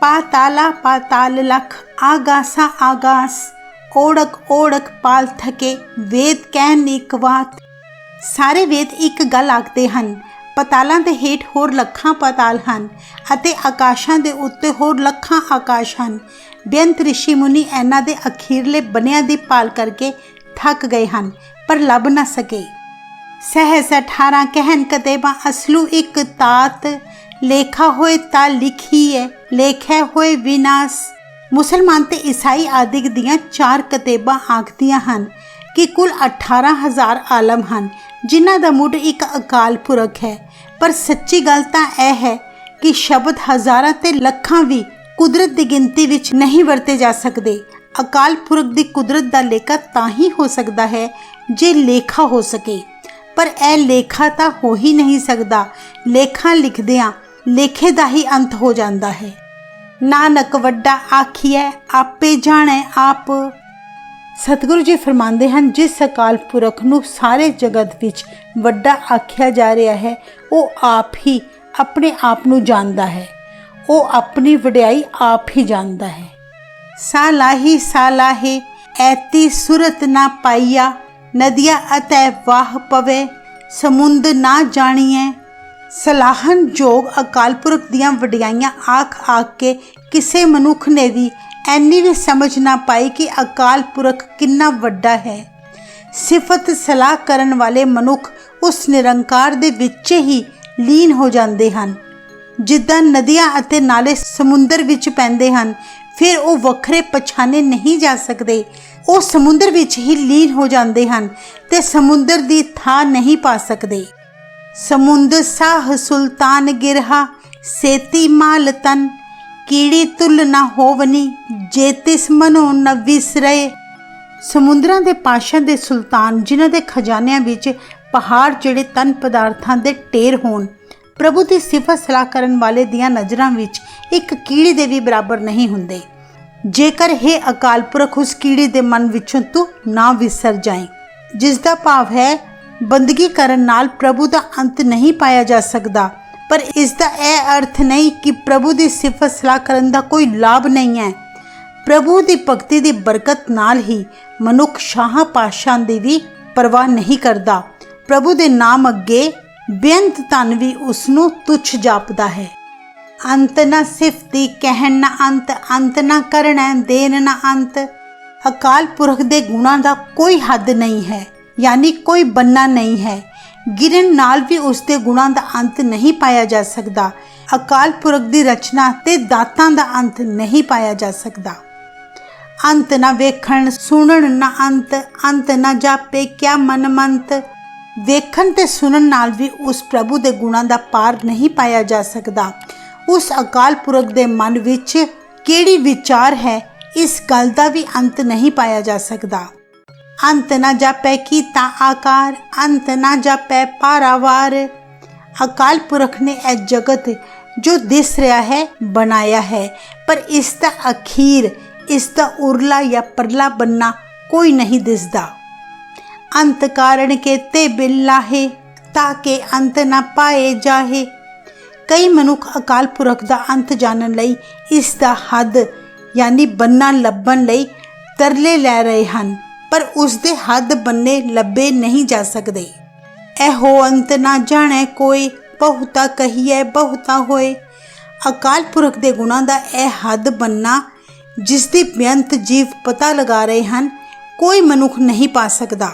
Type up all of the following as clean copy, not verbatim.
पाताला पाताल लख आगासा आगास, ओढ़क ओढ़क पाल थके वेद कहन एक बात। सारे वेद एक गल आखते हैं। पतालों के हेठ होर लखां पताल हैं अते आकाशां दे उत्ते होर लखां आकाश हैं। बेअंत ऋषि मुनि इन्हां दे अखीरले बनिया दी पाल करके थक गए हैं पर लभ न सके। सहस 18 कहन कतेबा असलू एक तात, लेखा होए ता लिखीए लेखै होए विनाश। मुसलमान ते ईसाई आदि दियां 4 कतेबां आखदियां हैं कि कुल 18,000 आलम हैं जिन्हां दा मुੱਢ एक अकाल पुरख है। पर सच्ची गल तां यह है कि शब्द हज़ारां ते लखां भी कुदरत की गिनती विच नहीं वरते जा सकते। अकाल पुरख की कुदरत का लेखा तां ही हो सकता है जे लेखा हो सके, पर यह लेखा तो हो ही नहीं सकता। लेखा लिखदियां लेखे का ही अंत हो जाता है। नानक वड्डा आखिए आपे जाने आप। सतगुरु जी फरमाते हैं जिस अकाल पुरख नूं सारे जगत विच वड्डा आख्या जा रहा है वो आप ही अपने आप नूं जानदा है, वो अपनी वड्याई आप ही जानदा है। सालाही सालाहे ऐती सुरत ना पाइया, नदिया अतै वाह पवे समुंद ना जानिए। सलाहन जोग अकाल पुरख दियां वड्याइयां आख आख के किसे मनुख ने भी ऐनी भी समझ ना पाई कि अकाल पुरख किन्ना वड्डा है। सिफत सलाह करन वाले मनुख उस निरंकार दे विच ही लीन हो जाते हैं। जिद्दां नदियां अते नाले समुंदर विच पैंदे हैं, फिर वो वखरे पछाने नहीं जा सकते। वो समुंदर विच ही लीन हो जाते हैं ते समुंदर दी था नहीं पा सकते। समुंद साह सुल्तान गिरहा सेती माल तन, कीड़ी तुल ना होवनी जे तिस मनो न विसरे। समुद्रां दे पाशां दे सुल्तान जिन्हां दे खजानिਆਂ विच पहाड़ जिहड़े तन पदार्थां दे ढेर होण, प्रभु की सिफत सलाह करन वाले दियां नज़रां विच एक कीड़ी दे भी बराबर नहीं हुंदे। जेकर हे अकाल पुरख उस कीड़ी दे मन विचों तू ना विसर जाए, जिसका भाव है बंदगी करन नाल प्रभु का अंत नहीं पाया जा सकता। पर इसका यह अर्थ नहीं कि प्रभु की सिफत सलाह करन दा कोई लाभ नहीं है। प्रभु की भगती की बरकत नाल ही मनुख शाह पातशाह की भी परवाह नहीं करता। प्रभु के नाम अगे बेअंत धन भी उसनों तुच्छ जापदा है। अंत न सिफती कहन न अंत, अंत न करना देन न अंत। अकाल पुरख के गुणों का कोई हद नहीं है, यानी कोई बन्ना नहीं है। गिरन नाल भी उसके गुणों का अंत नहीं पाया जा सकता। अकाल पुरख की रचना ते दातां दा अंत नहीं पाया जा सकता। अंत न वेखण सुनन न अंत, अंत न जापे क्या मन मंत। वेखण ते सुनन नाल भी उस प्रभु के गुणों का पार नहीं पाया जा सकता। उस अकाल पुरख के मन विच केड़ी विचार है, इस गल का भी अंत नहीं पाया जा सकता। अंत न जापै कीता आकार, अंत न जापै पारावार। अकाल पुरख ने यह जगत जो दिस रहा है बनाया है, पर इसका अखीर, इसका उरला या परला बनना कोई नहीं दिसदा। अंत कारण के ते बिल्ला है ताके अंत न पाए जाहे। कई मनुख अकाल पुरख का अंत जानन लई इसका हद यानी बनना लभन लई तरले लै रहे हैं, पर उसके हद बन्ने लभे नहीं जा सकते। एहो अंत ना जाने कोई, बहुता कहिए बहुता होए। अकाल पुरख के गुणों का यह हद बनना जिसकी बेअंत जीव पता लगा रहे हैं, कोई मनुख नहीं पा सकता।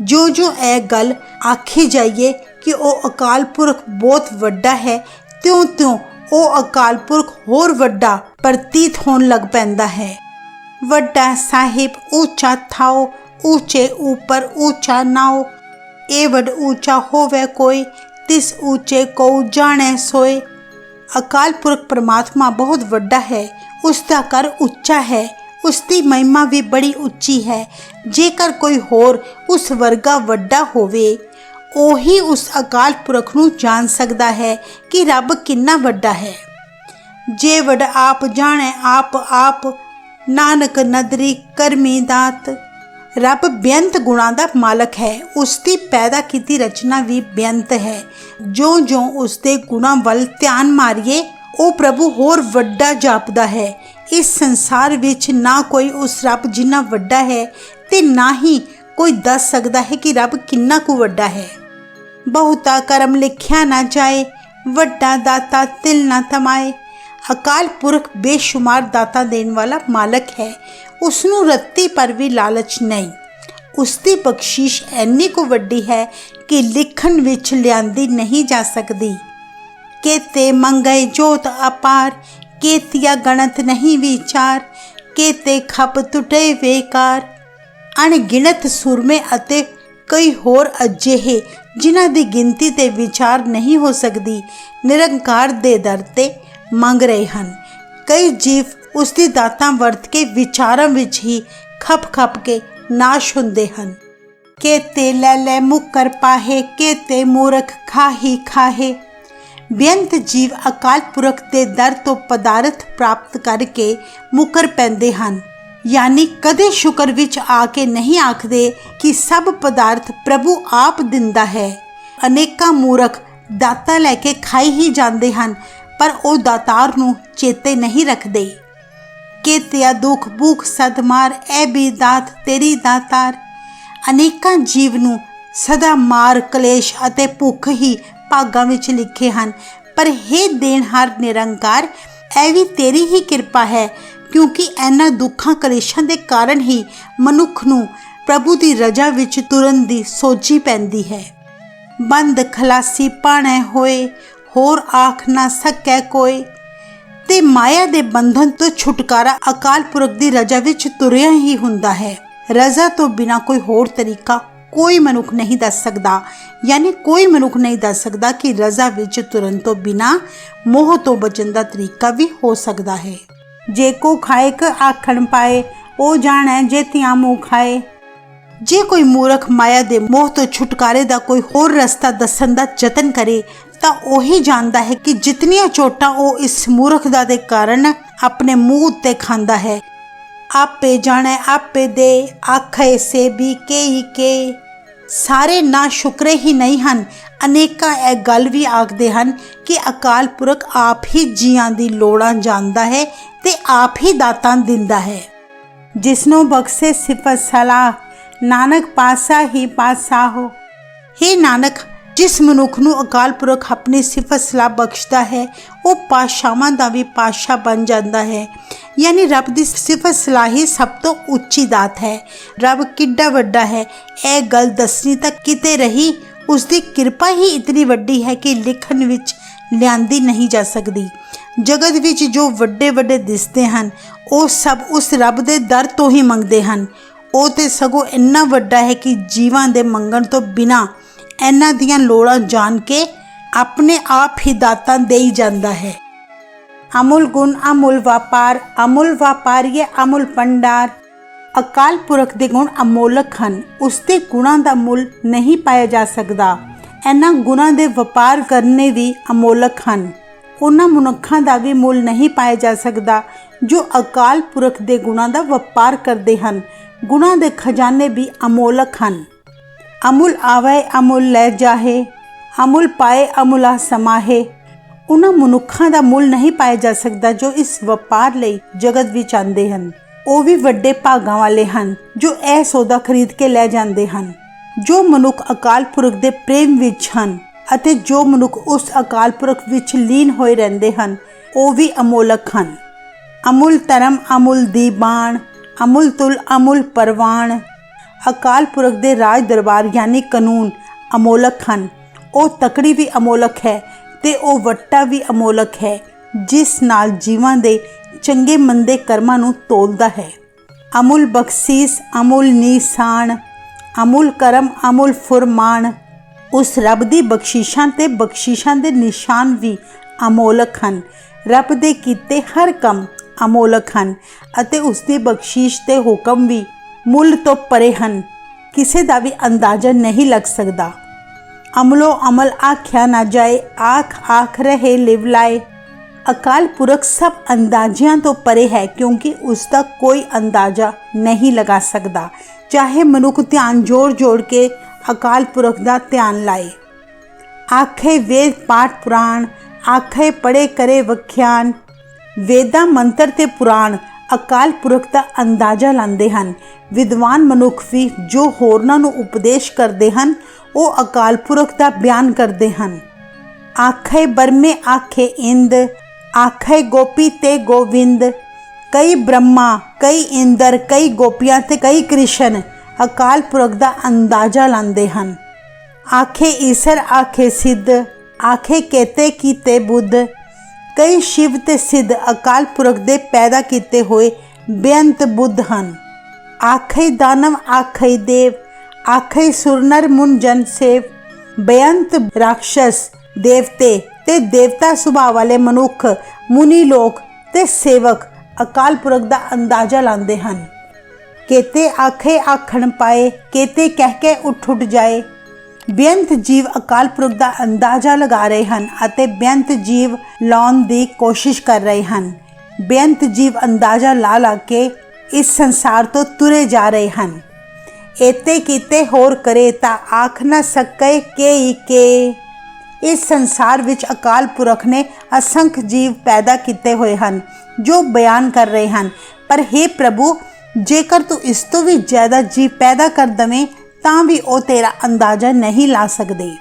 जो जो यह गल आखी जाइए कि वो अकाल पुरख बहुत वड्डा है, त्यों त्यों वो अकाल पुरख होर वड्डा प्रतीत होने लग पैंदा है। वड्डा साहिब ऊंचा थाओ, ऊंचे ऊपर ऊंचा नाओ। एवड ऊंचा होवे कोई, तिस ऊंचे को जाने सोए। अकाल पुरख परमात्मा बहुत वड्डा है, उसका कर उच्चा है, उसकी महिमा भी बड़ी उच्ची है। जेकर कोई होर उस वर्गा वड्डा होवे, ओही उस अकाल पुरख नूं जान सकता है कि रब किन्ना वड्डा है। जे वड आप जाने आप आप, नानक नदरी करमी दात। रब बेअंत गुणों का मालक है, उसकी पैदा की रचना भी बेअंत है। जो जो उसके गुणों वल ध्यान मारिए ਉਹ ਪ੍ਰਭੂ ਹੋਰ ਵੱਡਾ ਜਾਪਦਾ ਹੈ। ਇਸ ਸੰਸਾਰ ਵਿੱਚ ਨਾ ਕੋਈ ਉਸ ਰੱਬ ਜਿੰਨਾ ਵੱਡਾ ਹੈ ਤੇ ਨਾ ਹੀ ਕੋਈ ਦੱਸ ਸਕਦਾ ਹੈ ਕਿ ਰੱਬ ਕਿੰਨਾ ਕੁ ਵੱਡਾ ਹੈ। ਬਹੁਤਾ ਕਰਮ ਲਿਖਿਆ ਨਾ ਜਾਏ, ਵੱਡਾ ਦਾਤਾ ਤਿਲ ਨਾ ਥਮਾਏ। ਅਕਾਲ ਪੁਰਖ ਬੇਸ਼ੁਮਾਰ ਦਾਤਾ ਦੇਣ ਵਾਲਾ ਮਾਲਕ ਹੈ। ਉਸ ਨੂੰ ਰੱਤੀ ਪਰ ਵੀ ਲਾਲਚ ਨਹੀਂ। ਉਸ ਦੀ ਬਖਸ਼ਿਸ਼ ਇੰਨੀ ਕੁ ਵੱਡੀ ਹੈ ਕਿ ਲਿਖਣ ਵਿੱਚ ਲਿਆਂਦੀ ਨਹੀਂ ਜਾ ਸਕਦੀ। केते मंगय जोत अपार, केतिया गणत नहीं विचार, केते खप टुटे बेकार। अणगिणत सुरमे अते कई होर अजिहे जिन्हां दी गिनती ते विचार नहीं हो सकदी, निरंकार दे दर ते मंग रहे हन। कई जीव उसदी दातां वरत के विचारां विच ही खप खप के नाश हुंदे हन। केते लै लै मुकर पाहे, केते मूरख खाही खाहे। ਬੇਅੰਤ ਜੀਵ ਅਕਾਲ ਪੁਰਖ ਦੇ ਦਰ ਤੋਂ ਪਦਾਰਥ ਪ੍ਰਾਪਤ ਕਰਕੇ ਮੁਕਰ ਪੈਂਦੇ ਹਨ, ਯਾਨੀ ਕਦੇ ਸ਼ੁਕਰ ਵਿੱਚ ਆ ਕੇ ਨਹੀਂ ਆਖਦੇ ਕਿ ਸਭ ਪਦਾਰਥ ਪ੍ਰਭੂ ਆਪ ਦਿੰਦਾ ਹੈ। ਅਨੇਕਾਂ ਮੂਰਖ ਦਾਤਾ ਲੈ ਕੇ ਖਾਈ ਹੀ ਜਾਂਦੇ ਹਨ, ਪਰ ਉਹ ਦਾਤਾਰ ਨੂੰ ਚੇਤੇ ਨਹੀਂ ਰੱਖਦੇ। ਕੇਤਿਆ ਦੁੱਖ ਭੂਖ ਸਦਮਾਰ, ਐ ਵੀ ਦਾਤ ਤੇਰੀ ਦਾਤਾਰ। ਅਨੇਕਾਂ ਜੀਵ ਨੂੰ ਸਦਾ ਮਾਰ, ਕਲੇਸ਼ ਅਤੇ ਭੁੱਖ ਹੀ ਭਾਗਾਂ ਵਿੱਚ ਲਿਖੇ ਹਨ, ਪਰ ਹੇ ਦੇਣਹਾਰ ਨਿਰੰਕਾਰ, ਇਹ ਵੀ ਤੇਰੀ ਹੀ ਕਿਰਪਾ ਹੈ, ਕਿਉਂਕਿ ਇਹਨਾਂ ਦੁੱਖਾਂ ਕਲੇਸ਼ਾਂ ਦੇ ਕਾਰਨ ਹੀ ਮਨੁੱਖ ਨੂੰ ਪ੍ਰਭੂ ਦੀ ਰਜਾ ਵਿੱਚ ਤੁਰਨ ਦੀ ਸੋਝੀ ਪੈਂਦੀ ਹੈ। ਬੰਦ ਖਲਾਸੀ ਪਾਣੈ ਹੋਏ, ਹੋਰ ਆਖ ਨਾ ਸਕੈ ਕੋਏ। ਤੇ ਮਾਇਆ ਦੇ ਬੰਧਨ ਤੋਂ ਛੁਟਕਾਰਾ ਅਕਾਲ ਪੁਰਖ ਦੀ ਰਜਾ ਵਿੱਚ ਤੁਰਿਆ ਹੀ ਹੁੰਦਾ ਹੈ। ਰਜ਼ਾ ਤੋਂ ਬਿਨਾਂ ਕੋਈ ਹੋਰ ਤਰੀਕਾ ਕੋਈ ਮਨੁੱਖ ਨਹੀਂ ਦੱਸ ਸਕਦਾ, ਯਾਨੀ ਕੋਈ ਮਨੁੱਖ ਨਹੀਂ ਦੱਸ ਸਕਦਾ ਕਿ ਰਜ਼ਾ ਵਿੱਚ ਤੁਰਨ ਤੋਂ ਬਿਨਾਂ ਮੋਹ ਤੋਂ ਬਚਣ ਦਾ ਤਰੀਕਾ ਵੀ ਹੋ ਸਕਦਾ ਹੈ। ਜੇ ਕੋ ਖਾਏ ਕ ਆਖਣ ਪਾਏ, ਉਹ ਜਾਣੈ ਜੇ ਧਿਆ ਮੂੰਹ ਖਾਏ। ਜੇ ਕੋਈ ਮੂਰਖ ਮਾਇਆ ਦੇ ਮੋਹ ਤੋਂ ਛੁਟਕਾਰੇ ਦਾ ਕੋਈ ਹੋਰ ਰਸਤਾ ਦੱਸਣ ਦਾ ਯਤਨ ਕਰੇ ਤਾਂ ਉਹੀ ਜਾਣਦਾ ਹੈ ਕਿ ਜਿਤਨੀਆਂ ਚੋਟਾਂ ਉਹ ਇਸ ਮੂਰਖ ਦਾ ਦੇ ਕਾਰਨ ਆਪਣੇ ਮੂੰਹ ਉੱਤੇ ਖਾਂਦਾ ਹੈ। ਆਪੇ ਜਾਣੈ ਆਪੇ ਦੇ, ਆਖੇ ਸੇ ਵੀ ਕੇਈ ਕੇ। ਸਾਰੇ ਨਾ ਸ਼ੁਕਰੇ ਹੀ ਨਹੀਂ ਹਨ, ਅਨੇਕਾਂ ਇਹ ਗੱਲ ਵੀ ਆਖਦੇ ਹਨ ਕਿ ਅਕਾਲ ਪੁਰਖ ਆਪ ਹੀ ਜੀਆਂ ਦੀ ਲੋੜਾਂ ਜਾਣਦਾ ਹੈ ਤੇ ਆਪ ਹੀ ਦਾਤਾਂ ਦਿੰਦਾ ਹੈ। ਜਿਸਨੂੰ ਬਖਸ਼ੇ ਸਿਫਤ ਸਲਾਹ, ਨਾਨਕ ਪਾਸਾ ਹੀ ਪਾਸਾ ਹੋ। ਹੇ ਨਾਨਕ, ਜਿਸ ਮਨੁੱਖ ਨੂੰ ਅਕਾਲ ਪੁਰਖ ਆਪਣੀ ਸਿਫਤ ਸਲਾਹ ਬਖਸ਼ਦਾ ਹੈ, ਉਹ ਪਾਤਸ਼ਾਹਾਂ ਦਾ ਵੀ ਪਾਤਸ਼ਾਹ ਬਣ ਜਾਂਦਾ ਹੈ। ਯਾਨੀ ਰੱਬ ਦੀ ਸਿਫਤ ਸਲਾਹ ਹੀ ਸਭ ਤੋਂ ਉੱਚੀ ਦਾਤ ਹੈ। ਰੱਬ ਕਿੱਡਾ ਵੱਡਾ ਹੈ, ਇਹ ਗੱਲ ਦੱਸਣੀ ਤਾਂ ਕਿਤੇ ਰਹੀ। ਉਸ ਦੀ ਕਿਰਪਾ ਹੀ ਇਤਨੀ ਵੱਡੀ ਹੈ ਕਿ ਲਿਖਣ ਵਿੱਚ ਲਿਆਂਦੀ ਨਹੀਂ ਜਾ ਸਕਦੀ। ਜਗਤ ਵਿੱਚ ਜੋ ਵੱਡੇ ਵੱਡੇ ਦਿਸਦੇ ਹਨ, ਉਹ ਸਭ ਉਸ ਰੱਬ ਦੇ ਦਰ ਤੋਂ ਹੀ ਮੰਗਦੇ ਹਨ। ਉਹ ਤੇ ਸਗੋਂ ਇੰਨਾ ਵੱਡਾ ਹੈ ਕਿ ਜੀਵਾਂ ਦੇ ਮੰਗਣ ਤੋਂ ਬਿਨਾਂ ਇਹਨਾਂ ਦੀਆਂ ਲੋੜਾਂ ਜਾਣ ਕੇ ਆਪਣੇ ਆਪ ਹੀ ਦਾਤਾਂ ਦੇ ਹੀ ਜਾਂਦਾ ਹੈ। ਅਮੁੱਲ ਗੁਣ ਅਮੁੱਲ ਵਪਾਰ, ਅਮੁੱਲ ਵਪਾਰੀਏ ਅਮੁੱਲ ਭੰਡਾਰ। ਅਕਾਲ ਪੁਰਖ ਦੇ ਗੁਣ ਅਮੋਲਕ ਹਨ, ਉਸ ਦੇ ਗੁਣਾਂ ਦਾ ਮੁੱਲ ਨਹੀਂ ਪਾਇਆ ਜਾ ਸਕਦਾ। ਇਹਨਾਂ ਗੁਣਾਂ ਦੇ ਵਪਾਰ ਕਰਨੇ ਵੀ ਅਮੋਲਕ ਹਨ। ਉਹਨਾਂ ਮਨੁੱਖਾਂ ਦਾ ਵੀ ਮੁੱਲ ਨਹੀਂ ਪਾਇਆ ਜਾ ਸਕਦਾ ਜੋ ਅਕਾਲ ਪੁਰਖ ਦੇ ਗੁਣਾਂ ਦਾ ਵਪਾਰ ਕਰਦੇ ਹਨ। ਗੁਣਾਂ ਦੇ ਖਜ਼ਾਨੇ ਵੀ ਅਮੋਲਕ ਹਨ। ਅਮੁੱਲ ਆਵੇ ਅਮੁੱਲ ਲੈ ਜਾਹੇ, ਅਮੁੱਲ ਪਾਏ ਅਮੁੱਲਾ ਸਮਾਹੇ। ਉਹਨਾਂ ਮਨੁੱਖਾਂ ਦਾ ਮੁੱਲ ਨਹੀਂ ਪਾਇਆ ਜਾ ਸਕਦਾ ਜੋ ਇਸ ਵਪਾਰ ਲਈ ਜਗਤ ਵਿੱਚ ਆਉਂਦੇ ਹਨ। ਉਹ ਵੀ ਵੱਡੇ ਭਾਗਾਂ ਵਾਲੇ ਹਨ ਜੋ ਇਹ ਸੌਦਾ ਖਰੀਦ ਕੇ ਲੈ ਜਾਂਦੇ ਹਨ। ਜੋ ਮਨੁੱਖ ਅਕਾਲ ਪੁਰਖ ਦੇ ਪ੍ਰੇਮ ਵਿੱਚ ਹਨ ਅਤੇ ਜੋ ਮਨੁੱਖ ਉਸ ਅਕਾਲ ਪੁਰਖ ਵਿੱਚ ਲੀਨ ਹੋਏ ਰਹਿੰਦੇ ਹਨ, ਉਹ ਵੀ ਅਮੋਲਕ ਹਨ। ਅਮੁੱਲ ਧਰਮ ਅਮੁੱਲ ਦੀਬਾਨ, ਅਮੁੱਲ ਤੁਲ ਅਮੁੱਲ ਪਰਵਾਨ। ਅਕਾਲ ਪੁਰਖ ਦੇ ਰਾਜ ਦਰਬਾਰ ਯਾਨੀ ਕਾਨੂੰਨ ਅਮੋਲਕ ਹਨ। ਉਹ ਤਕੜੀ ਵੀ ਅਮੋਲਕ ਹੈ ਤੇ ਉਹ ਵੱਟਾ ਵੀ ਅਮੋਲਕ ਹੈ, ਜਿਸ ਨਾਲ ਜੀਵਾਂ ਦੇ ਚੰਗੇ ਮੰਦੇ ਕਰਮਾਂ ਨੂੰ ਤੋਲਦਾ ਹੈ। ਅਮੁੱਲ ਬਖਸ਼ੀਸ ਅਮੁੱਲ ਨੀਸਾਨ, ਅਮੁੱਲ ਕਰਮ ਅਮੁੱਲ ਫੁਰਮਾਨ। ਉਸ ਰੱਬ ਦੀ ਬਖਸ਼ਿਸ਼ਾਂ ਤੇ ਬਖਸ਼ਿਸ਼ਾਂ ਦੇ ਨਿਸ਼ਾਨ ਵੀ ਅਮੋਲਕ ਹਨ। ਰੱਬ ਦੇ ਕੀਤੇ ਹਰ ਕੰਮ ਅਮੋਲਕ ਹਨ ਅਤੇ ਉਸ ਦੀ ਬਖਸ਼ਿਸ਼ ਤੇ ਹੁਕਮ ਵੀ ਮੁੱਲ ਤੋਂ ਪਰੇ ਹਨ, ਕਿਸੇ ਦਾ ਵੀ ਅੰਦਾਜ਼ਾ ਨਹੀਂ ਲੱਗ ਸਕਦਾ। ਅਮਲੋ ਅਮਲ ਆਖਿਆ ਨਾ ਜਾਏ, ਆਖ ਆਖ ਰਹੇ ਲਿਵ ਲਾਏ। ਅਕਾਲ ਪੁਰਖ ਸਭ ਅੰਦਾਜ਼ਿਆਂ ਤੋਂ ਪਰੇ ਹੈ, ਕਿਉਂਕਿ ਉਸ ਦਾ ਕੋਈ ਅੰਦਾਜ਼ਾ ਨਹੀਂ ਲਗਾ ਸਕਦਾ, ਚਾਹੇ ਮਨੁੱਖ ਧਿਆਨ ਜੋੜ ਜੋੜ ਕੇ ਅਕਾਲ ਪੁਰਖ ਦਾ ਧਿਆਨ ਲਾਏ। ਆਖੇ ਵੇਦ ਪਾਠ ਪੁਰਾਣ, ਆਖੇ ਪੜੇ ਕਰੇ ਵਖਿਆਨ। ਵੇਦਾਂ ਮੰਤਰ ਤੇ ਪੁਰਾਣ ਅਕਾਲ ਪੁਰਖ ਦਾ ਅੰਦਾਜ਼ਾ ਲਾਉਂਦੇ ਹਨ। ਵਿਦਵਾਨ ਮਨੁੱਖ ਵੀ ਜੋ ਹੋਰਨਾਂ ਨੂੰ ਉਪਦੇਸ਼ ਕਰਦੇ ਹਨ ਉਹ ਅਕਾਲ ਪੁਰਖ ਦਾ ਬਿਆਨ ਕਰਦੇ ਹਨ। ਆਖੇ ਬਰਮੇ ਆਖੇ ਇੰਦ, ਆਖੇ ਗੋਪੀ ਤੇ ਗੋਵਿੰਦ। ਕਈ ਬ੍ਰਹਮਾ, ਕਈ ਇੰਦਰ, ਕਈ ਗੋਪੀਆਂ ਤੇ ਕਈ ਕ੍ਰਿਸ਼ਨ ਅਕਾਲ ਪੁਰਖ ਦਾ ਅੰਦਾਜ਼ਾ ਲਾਉਂਦੇ ਹਨ। ਆਖੇ ਈਸਰ ਆਖੇ ਸਿੱਧ, ਆਖੇ ਕੇਤੇ ਕੀਤੇ ਬੁੱਧ। ਕਈ ਸ਼ਿਵ ਤੇ ਸਿੱਧ ਅਕਾਲ ਪੁਰਖ ਦੇ ਪੈਦਾ ਕੀਤੇ ਹੋਏ ਬੇਅੰਤ ਬੁੱਧ ਹਨ। ਆਖੇ ਦਾਨਵ ਆਖੇ ਦੇਵ, ਆਖੇ ਸੁਰਨਰ ਮੁਨ ਜਨ ਸੇਵ। ਬੇਅੰਤ ਰਾਖਸ਼ਸ, ਦੇਵਤੇ ਤੇ ਦੇਵਤਾ ਸੁਭਾਅ ਵਾਲੇ ਮਨੁੱਖ, ਮੁਨੀ ਲੋਕ ਤੇ ਸੇਵਕ ਅਕਾਲ ਪੁਰਖ ਦਾ ਅੰਦਾਜ਼ਾ ਲਾਉਂਦੇ ਹਨ। ਕੇਤੇ ਆਖੇ ਆਖਣ ਪਾਏ, ਕੇਤੇ ਕਹਿ ਕੇ ਉੱਠ ਜਾਏ। ਬੇਅੰਤ ਜੀਵ ਅਕਾਲ ਪੁਰਖ ਦਾ ਅੰਦਾਜ਼ਾ ਲਗਾ ਰਹੇ ਹਨ ਅਤੇ ਬੇਅੰਤ ਜੀਵ ਲਾਉਣ ਦੀ ਕੋਸ਼ਿਸ਼ ਕਰ ਰਹੇ ਹਨ। ਬੇਅੰਤ ਜੀਵ ਅੰਦਾਜ਼ਾ ਲਾ ਕੇ ਇਸ ਸੰਸਾਰ ਤੋਂ ਤੁਰੇ ਜਾ ਰਹੇ ਹਨ। ਏਤੇ ਕੀਤੇ ਹੋਰ ਕਰੇ ਤਾਂ ਆਖ ਨਾ ਸਕੇ ਕੇ। ਇਸ ਸੰਸਾਰ ਵਿੱਚ ਅਕਾਲ ਪੁਰਖ ਨੇ ਅਸੰਖ ਜੀਵ ਪੈਦਾ ਕੀਤੇ ਹੋਏ ਹਨ ਜੋ ਬਿਆਨ ਕਰ ਰਹੇ ਹਨ। ਪਰ हे ਪ੍ਰਭੂ, ਜੇਕਰ ਤੂੰ ਇਸ ਤੋਂ ਵੀ ਜ਼ਿਆਦਾ ਜੀਵ ਪੈਦਾ ਕਰ ਦਵੇਂ ਤਾਂ ਵੀ ਉਹ ਤੇਰਾ ਅੰਦਾਜ਼ਾ ਨਹੀਂ ਲਾ ਸਕਦੇ।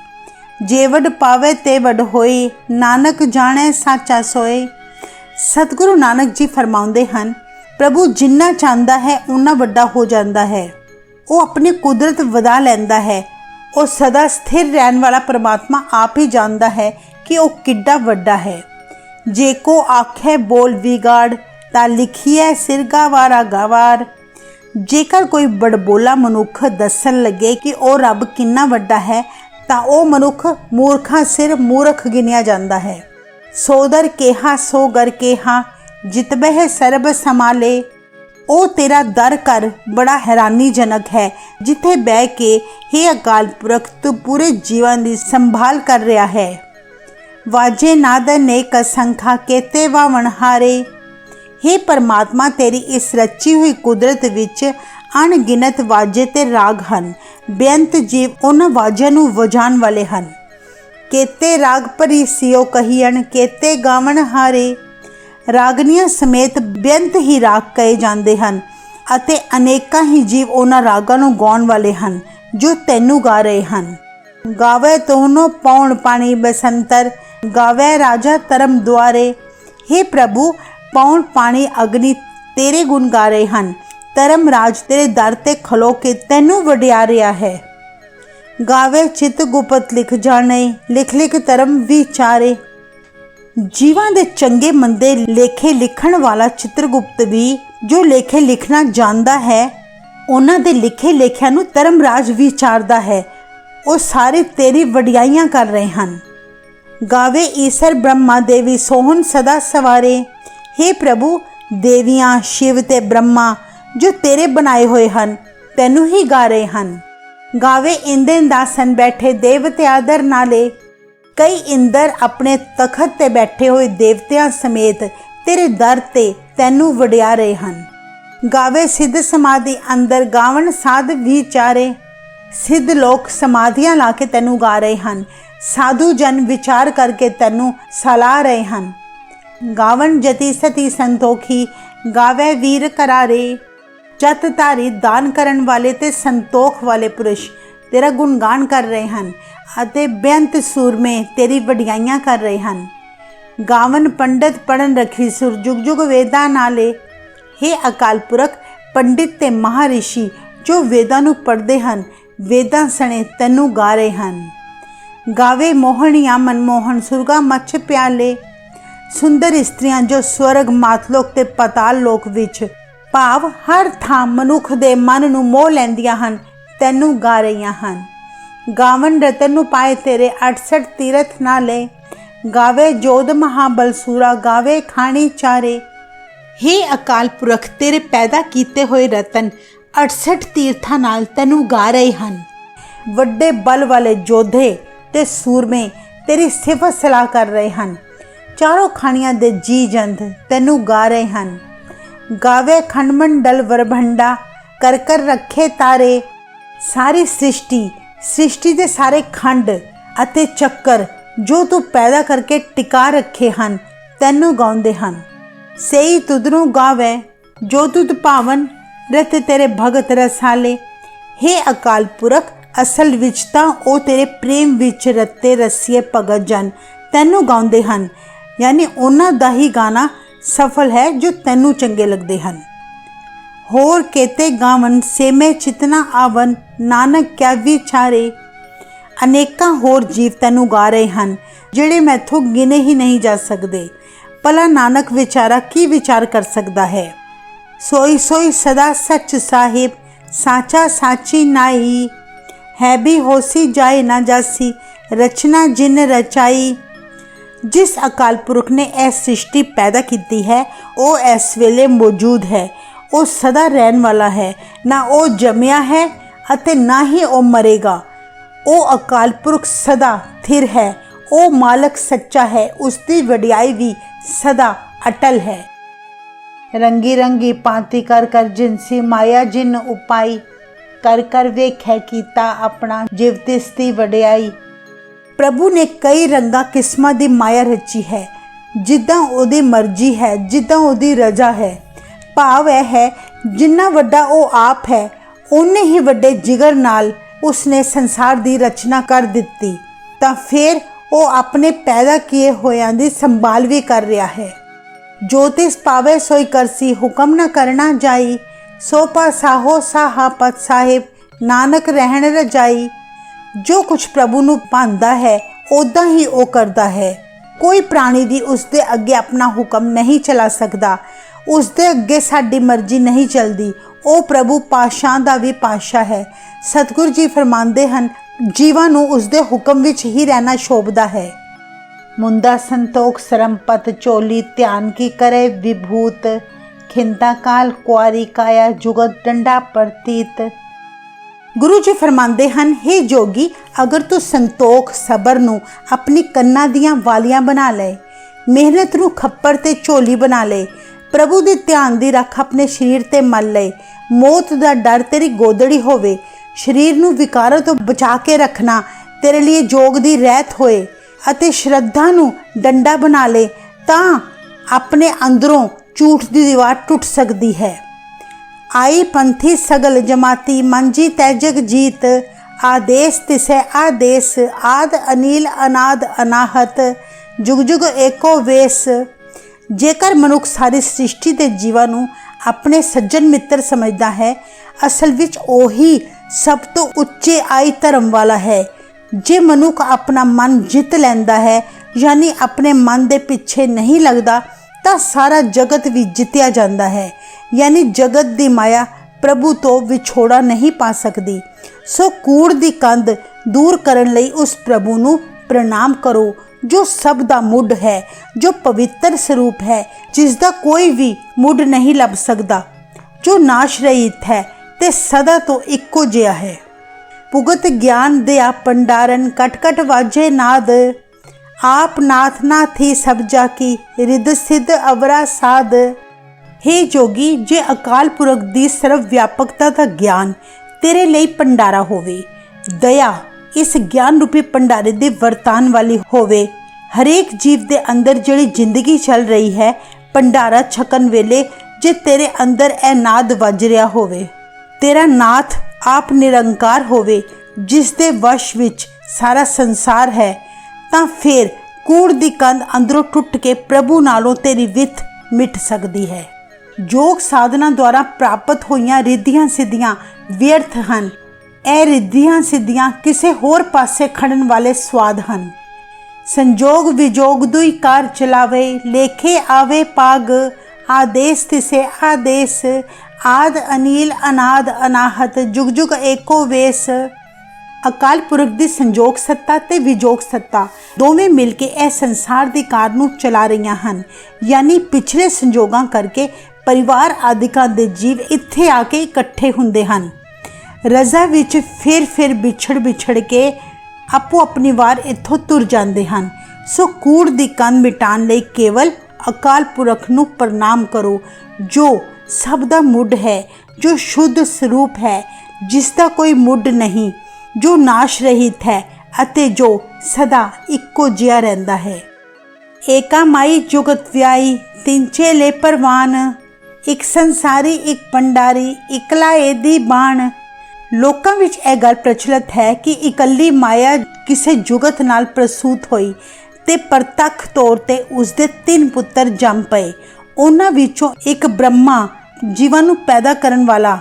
ਜੇ ਵੱਡ ਪਾਵੇ ਤੇ ਵੱਡ ਹੋਏ, ਨਾਨਕ ਜਾਣੇ ਸਾਚਾ ਸੋਏ। ਸਤਿਗੁਰੂ ਨਾਨਕ ਜੀ ਫਰਮਾਉਂਦੇ ਹਨ, ਪ੍ਰਭੂ ਜਿੰਨਾ ਚਾਹੁੰਦਾ ਹੈ ਉਨਾ ਵੱਡਾ ਹੋ ਜਾਂਦਾ ਹੈ। ਉਹ ਆਪਣੀ ਕੁਦਰਤ ਵਧਾ ਲੈਂਦਾ ਹੈ। ਉਹ ਸਦਾ ਸਥਿਰ ਰਹਿਣ ਵਾਲਾ ਪਰਮਾਤਮਾ ਆਪ ਹੀ ਜਾਣਦਾ ਹੈ ਕਿ ਉਹ ਕਿੱਡਾ ਵੱਡਾ ਹੈ। ਜੇ ਕੋ ਆਖੇ ਬੋਲ ਵਿਗਾੜ ਤਾਂ ਲਿਖੀਐ ਸਿਰਗਾਵਾਰਾ ਗਵਾਰ। ਜੇਕਰ ਕੋਈ ਬੜਬੋਲਾ ਮਨੁੱਖ ਦੱਸਣ ਲੱਗੇ ਕਿ ਉਹ ਰੱਬ ਕਿੰਨਾ ਵੱਡਾ ਹੈ ਤਾਂ ਉਹ ਮਨੁੱਖ ਮੂਰਖਾਂ ਸਿਰ ਮੂਰਖ ਗਿਣਿਆ ਜਾਂਦਾ ਹੈ। ਸੋਦਰ ਕੇਹਾ ਸੋ ਗਰ ਕੇਹਾ, ਜਿਤਬਹਿ ਸਰਬ ਸਮਾਲੇ। ਉਹ ਤੇਰਾ ਦਰ ਕਰ ਬੜਾ ਹੈਰਾਨੀਜਨਕ ਹੈ ਜਿੱਥੇ ਬਹਿ ਕੇ हे ਅਕਾਲ ਪੁਰਖ ਤੂੰ ਪੂਰੇ ਜੀਵਨ ਦੀ ਸੰਭਾਲ ਕਰ ਰਿਹਾ ਹੈ। ਵਾਜੇ ਨਾਦ ਨੇਕ ਸੰਖਾ ਕੇਤੇ ਵਾਵਣਹਾਰੇ। हे ਪਰਮਾਤਮਾ, ਤੇਰੀ ਇਸ ਰਚੀ ਹੋਈ ਕੁਦਰਤ ਵਿੱਚ ਅਣਗਿਣਤ ਵਾਜੇ ਤੇ ਰਾਗ ਹਨ। ਬੇਅੰਤ ਜੀਵ ਉਹਨਾਂ ਵਾਜਿਆਂ ਨੂੰ ਵਜਾਉਣ ਵਾਲੇ ਹਨ। ਕੇਤੇ ਰਾਗ ਭਰੀ ਸਿਓ ਕਹੀਣ, ਕੇਤੇ ਗਾਵਣ ਹਾਰੇ। ਰਾਗਨੀਆਂ ਸਮੇਤ ਬੇਅੰਤ ਹੀ ਰਾਗ ਕਹੇ ਜਾਂਦੇ ਹਨ ਅਤੇ ਅਨੇਕਾਂ ਹੀ ਜੀਵ ਉਹਨਾਂ ਰਾਗਾਂ ਨੂੰ ਗਾਉਣ ਵਾਲੇ ਹਨ ਜੋ ਤੈਨੂੰ ਗਾ ਰਹੇ ਹਨ। ਗਾਵੇ ਤੋਹਨੋਂ ਪੌਣ ਪਾਣੀ ਬਸੰਤਰ, ਗਾਵੇ ਰਾਜਾ ਧਰਮ ਦੁਆਰੇ। हे ਪ੍ਰਭੂ, ਪੌਣ ਪਾਣੀ ਅਗਨੀ ਤੇਰੇ ਗੁਣ ਗਾ ਰਹੇ ਹਨ। ਧਰਮ ਰਾਜ ਤੇਰੇ ਦਰ ਤੇ ਖਲੋ ਕੇ ਤੈਨੂੰ ਵਡਿਆ ਰਿਹਾ ਹੈ। ਗਾਵੇ ਚਿਤ ਗੁਪਤ ਲਿਖ ਜਾਣੇ, ਲਿਖ ਲਿਖ ਧਰਮ ਵਿਚਾਰੇ। ਜੀਵਾਂ ਦੇ ਚੰਗੇ ਮੰਦੇ ਲੇਖੇ ਲਿਖਣ ਵਾਲਾ ਚਿਤਰਗੁਪਤ ਵੀ ਜੋ ਲੇਖੇ ਲਿਖਣਾ ਜਾਣਦਾ ਹੈ, ਉਹਨਾਂ ਦੇ ਲਿਖੇ ਲੇਖਿਆਂ ਨੂੰ ਧਰਮ ਰਾਜ ਵਿਚਾਰਦਾ ਹੈ। ਉਹ ਸਾਰੇ ਤੇਰੀ ਵਡਿਆਈਆਂ ਕਰ ਰਹੇ ਹਨ। ਗਾਵੇ ਈਸਰ ਬ੍ਰਹਮਾ ਦੇਵੀ ਸੋਹਣ ਸਦਾ ਸਵਾਰੇ। हे ਪ੍ਰਭੂ, ਦੇਵੀਆਂ ਸ਼ਿਵ ਤੇ ਬ੍ਰਹਮਾ ਜੋ ਤੇਰੇ ਬਣਾਏ ਹੋਏ ਹਨ ਤੈਨੂੰ ਹੀ ਗਾ ਰਹੇ ਹਨ। ਗਾਵੇ ਇੰਦਨ ਦਾਸਨ ਬੈਠੇ ਦੇਵਤੇ ਆਦਰ ਨਾਲੇ। ਕਈ ਇੰਦਰ ਆਪਣੇ ਤਖਤ ਤੇ ਬੈਠੇ ਹੋਏ ਦੇਵਤਿਆਂ ਸਮੇਤ ਤੇਰੇ ਦਰ ਤੇ ਤੈਨੂੰ ਵਡਿਆ ਰਹੇ ਹਨ। ਗਾਵੇ ਸਿੱਧ ਸਮਾਧੀ ਅੰਦਰ ਗਾਵਣ ਸਾਧ ਵਿਚਾਰੇ। ਸਿੱਧ ਲੋਕ ਸਮਾਧੀਆਂ ਲਾ ਕੇ ਤੈਨੂੰ ਗਾ ਰਹੇ ਹਨ। ਸਾਧੂ ਜਨ ਵਿਚਾਰ ਕਰਕੇ ਤੈਨੂੰ ਸਲਾਹ ਰਹੇ ਹਨ। ਗਾਵਣ ਜਤੀ ਸਤੀ ਸੰਤੋਖੀ, ਗਾਵੇ ਵੀਰ ਕਰਾਰੇ। ਜਤ ਧਾਰੀ ਦਾਨ ਕਰਨ ਵਾਲੇ ਤੇ ਸੰਤੋਖ ਵਾਲੇ ਪੁਰਸ਼ ਤੇਰਾ ਗੁਣਗਾਨ ਕਰ ਰਹੇ ਹਨ ਅਤੇ ਬੇਅੰਤ ਸੂਰਮੇ ਤੇਰੀ ਵਡਿਆਈਆਂ ਕਰ ਰਹੇ ਹਨ। ਗਾਵਨ ਪੰਡਤ ਪੜਨ ਰਖੀ ਸੁਰ, ਜੁਗ ਜੁਗ ਵੇਦਾਂ ਨਾਲੇ। हे ਅਕਾਲ ਪੁਰਖ, ਪੰਡਿਤ ਤੇ ਮਹਾਰਿਸ਼ੀ ਜੋ ਵੇਦਾਂ ਨੂੰ ਪੜ੍ਹਦੇ ਹਨ ਵੇਦਾਂ ਸਣੇ ਤੈਨੂੰ ਗਾ ਰਹੇ ਹਨ। ਗਾਵੇ ਮੋਹਣੀਆਂ ਮਨਮੋਹਨ ਸੁਰਗਾ ਮੱਛ ਪਿਆਲੇ। ਸੁੰਦਰ ਇਸਤਰੀਆਂ ਜੋ ਸਵਰਗ ਮਾਤਲੋਕ ਤੇ ਪਤਾਲ ਲੋਕ ਵਿੱਚ ਭਾਵ ਹਰ ਥਾਂ ਮਨੁੱਖ ਦੇ ਮਨ ਨੂੰ ਮੋਹ ਲੈਂਦੀਆਂ ਹਨ ਤੈਨੂੰ ਗਾ ਰਹੀਆਂ ਹਨ। ਗਾਵਨ ਰਤਨ ਨੂੰ ਪਾਏ ਤੇਰੇ 68 ਤੀਰਥ ਨਾਲੇ। ਗਾਵੇ ਜੋਧ ਮਹਾਬਲ ਸੂਰਾ, ਗਾਵੇ ਖਾਣੀ ਚਾਰੇ। हे ਅਕਾਲ ਪੁਰਖ, ਤੇਰੇ ਪੈਦਾ ਕੀਤੇ ਹੋਏ ਰਤਨ 68 ਤੀਰਥਾਂ ਨਾਲ ਤੈਨੂੰ ਗਾ ਰਹੇ ਹਨ। ਵੱਡੇ ਬਲ ਵਾਲੇ ਯੋਧੇ ਤੇ ਸੂਰਮੇ ਤੇਰੀ ਸਿਫਤ ਸਲਾਹ ਕਰ ਰਹੇ ਹਨ। ਚਾਰੋਂ ਖਾਣੀਆਂ ਦੇ ਜੀ ਜੰਤ ਤੈਨੂੰ ਗਾ ਰਹੇ ਹਨ। ਗਾਵੇ ਖੰਡ ਮੰਡਲ ਵਰਭੰਡਾ, ਕਰ ਕਰ ਰੱਖੇ ਤਾਰੇ। ਸਾਰੀ ਸ੍ਰਿਸ਼ਟੀ ਦੇ ਸਾਰੇ ਖੰਡ ਅਤੇ ਚੱਕਰ ਜੋ ਤੂੰ ਪੈਦਾ ਕਰਕੇ ਟਿਕਾ ਰੱਖੇ ਹਨ ਤੈਨੂੰ ਗਾਉਂਦੇ ਹਨ। ਸਈ ਤੁਧਨੂੰ ਗਾਵੇ ਜੋ ਤੁਧ ਭਾਵਨ ਰਤ ਤੇਰੇ ਭਗਤ ਰਸਾਲੇ। हे ਅਕਾਲ ਪੁਰਖ, ਅਸਲ ਵਿੱਚ ਤਾਂ ਉਹ ਤੇਰੇ ਪ੍ਰੇਮ ਵਿੱਚ ਰੱਤੇ ਰਸੀਏ ਭਗਤ ਜਨ ਤੈਨੂੰ ਗਾਉਂਦੇ ਹਨ, ਯਾਨੀ ਉਹਨਾਂ ਦਾ ਹੀ ਗਾਣਾ ਸਫਲ ਹੈ ਜੋ ਤੈਨੂੰ ਚੰਗੇ ਲੱਗਦੇ ਹਨ। ਹੋਰ ਕੇਤੇ ਗਾਵਨ ਸੇਮੇ ਚਿਤਨਾ ਆਵਨ ਨਾਨਕ ਕਿਆ ਵਿਚਾਰੇ। ਅਨੇਕਾਂ ਹੋਰ ਜੀਵ ਤੈਨੂੰ ਗਾ ਰਹੇ ਹਨ ਜਿਹੜੇ ਮੈਥੋਂ ਗਿਣੇ ਹੀ ਨਹੀਂ ਜਾ ਸਕਦੇ। ਭਲਾ ਨਾਨਕ ਵਿਚਾਰਾ ਕੀ ਵਿਚਾਰ ਕਰ ਸਕਦਾ ਹੈ। सोई सोई सदा सच साहिब साचा साची नाई। है भी होसी जाए ना जासी रचना जिन रचाई। जिस अकाल पुरख ने यह सृष्टि पैदा की है वह इस वेले मौजूद है। वह सदा रहन वाला है, ना वो जमिया है अते ना ही वो मरेगा। वो अकाल पुरख सदा स्थिर है, वो मालक सच्चा है, उसकी वडियाई भी सदा अटल है। रंगी रंगी पांति कर कर जिनसी माया जिन उपाई। कर कर वेखै कीता अपना जिव तिसदी वडियाई। प्रभु ने कई रंगा किस्मां दी माया रची है, जिद्दां ओदी मर्जी है, जिद्दां ओदी रजा है। भाव यह है जिन्ना वड्डा वो आप है उन्ने ही वड्डे जिगर नाल उसने संसार दी रचना कर दिती, तां फिर वो अपने पैदा किए होयां दी संभाल भी कर रहा है। ज्योतिष पावे सोई करसी हुक्म न करना जाई। सो पासाहो साहा पत साहिब नानक रहन रजाई। जो कुछ प्रभु नूं भांदा है उदां ही वो करदा है। कोई प्राणी भी उसके अगे अपना हुक्म नहीं चला सकता, उसके अगे साडी मर्जी नहीं चलती। वो प्रभु पातशाह दा भी पातशाह है। सतगुरु जी फरमांदे हन जीवां नूं उसके हुक्म विच ही रहना शोभदा है। मुंदा संतोख सरमपत चोली ध्यान की करे विभूत। खिंता काल कुआरी काया जुगत डंडा प्रतीत। गुरु जी फरमांदे हन, हे जोगी, अगर तू संतोख सबर नूं अपनी कन्ना दियां वालियां बना ले, मेहनत नूं खप्पर ते झोली बना ले, प्रभु दे ध्यान दी रख अपने शरीर ते मल ले, मौत दा डर तेरी गोदड़ी होवे, शरीर नूं विकारां तो बचा के रखना तेरे लिए जोग दी रहत होए ਅਤੇ ਸ਼ਰਧਾ ਨੂੰ ਡੰਡਾ ਬਣਾ ਲੇ ਤਾਂ ਆਪਣੇ ਅੰਦਰੋਂ ਝੂਠ ਦੀ ਦੀਵਾਰ ਟੁੱਟ ਸਕਦੀ ਹੈ। ਆਈ ਪੰਥੀ ਸਗਲ ਜਮਾਤੀ ਮੰਜੀ ਤੈ ਜਗ ਜੀਤ। ਆਦੇਸ ਤਿਸੈ ਆਦੇਸ ਆਦ ਅਨੀਲ ਅਨਾਦ ਅਨਾਹਤ ਜੁਗ ਜੁਗ ਏਕੋ ਵੇਸ। ਜੇਕਰ ਮਨੁੱਖ ਸਾਰੀ ਸ੍ਰਿਸ਼ਟੀ ਦੇ ਜੀਵਾਂ ਨੂੰ ਆਪਣੇ ਸੱਜਣ ਮਿੱਤਰ ਸਮਝਦਾ ਹੈ, ਅਸਲ ਵਿੱਚ ਉਹੀ ਸਭ ਤੋਂ ਉੱਚੇ ਆਈ ਧਰਮ ਵਾਲਾ ਹੈ। जे मनुख अपना मन जित लैंदा है, यानी अपने मन दे पिछे नहीं लगता, तो सारा जगत भी जित्या जाता है। यानी जगत दी माया प्रभु तो विछोड़ा नहीं पा सकती। सो कूड़ दी कंध दूर करन लई उस प्रभु नूं प्रणाम करो जो सब दा मुੱਢ है, जो पवित्र स्वरूप है, जिसका कोई भी मुੱਢ नहीं लभ सकता, जो नाश रहित है ते सदा तो इक्को जिहा है। भुगत ज्ञान दया पंडारन कट कट वाजे नाद। आप नाथ नाथी सब जाकी रिद सिद्ध अवरा साध। हे जोगी, जे अकाल पुरख दी सर्व व्यापकता का ज्ञान तेरे लिए पंडारा होवे, दया इस ज्ञान रूपी पंडारे दे वरतान वाली होवे, हरेक जीव दे अंदर जिहड़ी जिंदगी चल रही है, पंडारा छकन वेले जे तेरे अंदर ए नाद वज रिहा होवे, तेरा नाथ आप निरंकार होवे जिस दे वश विच सारा संसार है, तां फिर कूड़ दी कंध अंदरों टुट के प्रभु नालों तेरी विथ मिट सकती है। योग साधना द्वारा प्राप्त होइयां रिद्धियां सिद्धियां व्यर्थ हन। ਇਹ ਰਿੱਧੀਆਂ ਸਿੱਧੀਆਂ ਕਿਸੇ ਹੋਰ ਪਾਸੇ ਖੜਨ ਵਾਲੇ ਸਵਾਦ ਹਨ। संजोग विजोग दुई कार चलावे लेखे आवे पाग। आदेश तिसे आदेश आद अनील अनाद अनाहत जुग जुग एको वेस। अकाल पुरख दी संजोग सत्ता ते विजोग सत्ता दोवें मिल के यह संसार दी कार नूं चला रही हन। यानी पिछले संजोगां करके परिवार आदिकां दे जीव इत्थे आके इकट्ठे हुंदे हन। रजा विच फिर बिछड़ के आपो अपनी वार इत्थों तुर जाते हैं। सो कूड़ दी कंध मिटाण लई केवल अकाल पुरख नूं प्रणाम करो जो सब दा मुੱਢ है, जो शुद्ध स्वरूप है, जिसका कोई मुੱਢ नहीं, जो नाश रहित है, ਅਤੇ ਜੋ ਸਦਾ ਇੱਕੋ ਜਿਹਾ ਰਹਿੰਦਾ ਹੈ। ਏਕਾ ਮਾਈ ਜੁਗਤ ਵਿਆਈ ਤਿੰਨ ਚੇਲੇ ਪ੍ਰਵਾਨ, ਇੱਕ ਸੰਸਾਰੀ ਇੱਕ ਭੰਡਾਰੀ ਇਕਲਾ ਇਹਦੀ ਬਾਣ। ਲੋਕਾਂ ਵਿੱਚ ਇਹ ਗੱਲ ਪ੍ਰਚਲਿਤ ਹੈ ਕਿ ਇਕੱਲੀ ਮਾਇਆ ਕਿਸੇ ਜੁਗਤ ਨਾਲ ਪ੍ਰਸੂਤ ਹੋਈ ਤੇ ਪ੍ਰਤੱਖ ਤੌਰ ਤੇ ਉਸਦੇ 3 ਪੁੱਤਰ ਜੰਮ ਪਏ। ਉਹਨਾਂ ਵਿੱਚੋਂ ਇੱਕ ਬ੍ਰਹਮਾ ਜੀਵਾਂ ਨੂੰ ਪੈਦਾ ਕਰਨ ਵਾਲਾ,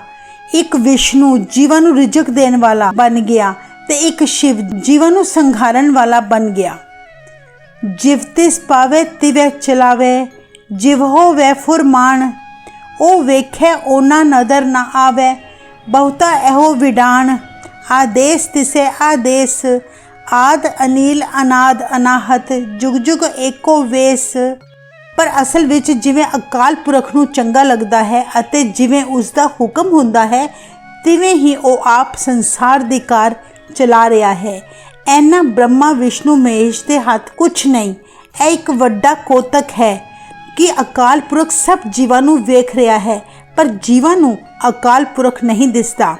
ਇੱਕ ਵਿਸ਼ਨੂੰ ਜੀਵਾਂ ਨੂੰ ਰਿਜ਼ਕ ਦੇਣ ਵਾਲਾ ਬਣ ਗਿਆ ਤੇ ਇੱਕ ਸ਼ਿਵ ਜੀਵਾਂ ਨੂੰ ਸੰਘਾਰਨ ਵਾਲਾ ਬਣ ਗਿਆ। ਜਿਵ ਤਿਸ ਪਾਵੇ ਤਿਵੇਂ ਚਲਾਵੇ, ਜਿਵ ਹੋਵੇ ਫੁਰਮਾਨ। ਉਹ ਵੇਖੇ ਉਹਨਾਂ ਨਦਰ ਨਾ ਆਵੇ, ਬਹੁਤਾ ਇਹੋ ਵਿਡਾਣ। ਆਦੇਸ ਤਿਸੇ ਆਦੇਸ, ਆਦ ਅਨੀਲ ਅਨਾਦ ਅਨਾਹਤ, ਜੁਗ ਜੁਗ ਏਕੋ ਵੇਸ। ਪਰ ਅਸਲ ਵਿੱਚ ਜਿਵੇਂ ਅਕਾਲ ਪੁਰਖ ਨੂੰ ਚੰਗਾ ਲੱਗਦਾ ਹੈ ਅਤੇ ਜਿਵੇਂ ਉਸ ਦਾ ਹੁਕਮ ਹੁੰਦਾ ਹੈ, ਤਿਵੇਂ ਹੀ ਉਹ ਆਪ ਸੰਸਾਰ ਦੀ ਕਾਰ ਚਲਾ ਰਿਹਾ ਹੈ। ਇਹਨਾਂ ਬ੍ਰਹਮਾ ਵਿਸ਼ਨੂੰ ਮਹੇਸ਼ ਦੇ ਹੱਥ ਕੁਛ ਨਹੀਂ। ਇਹ ਇੱਕ ਵੱਡਾ ਕੋਤਕ ਹੈ ਕਿ ਅਕਾਲ ਪੁਰਖ ਸਭ ਜੀਵਾਂ ਨੂੰ ਵੇਖ ਰਿਹਾ ਹੈ, ਪਰ ਜੀਵਾਂ ਨੂੰ ਅਕਾਲ ਪੁਰਖ ਨਹੀਂ ਦਿਸਦਾ।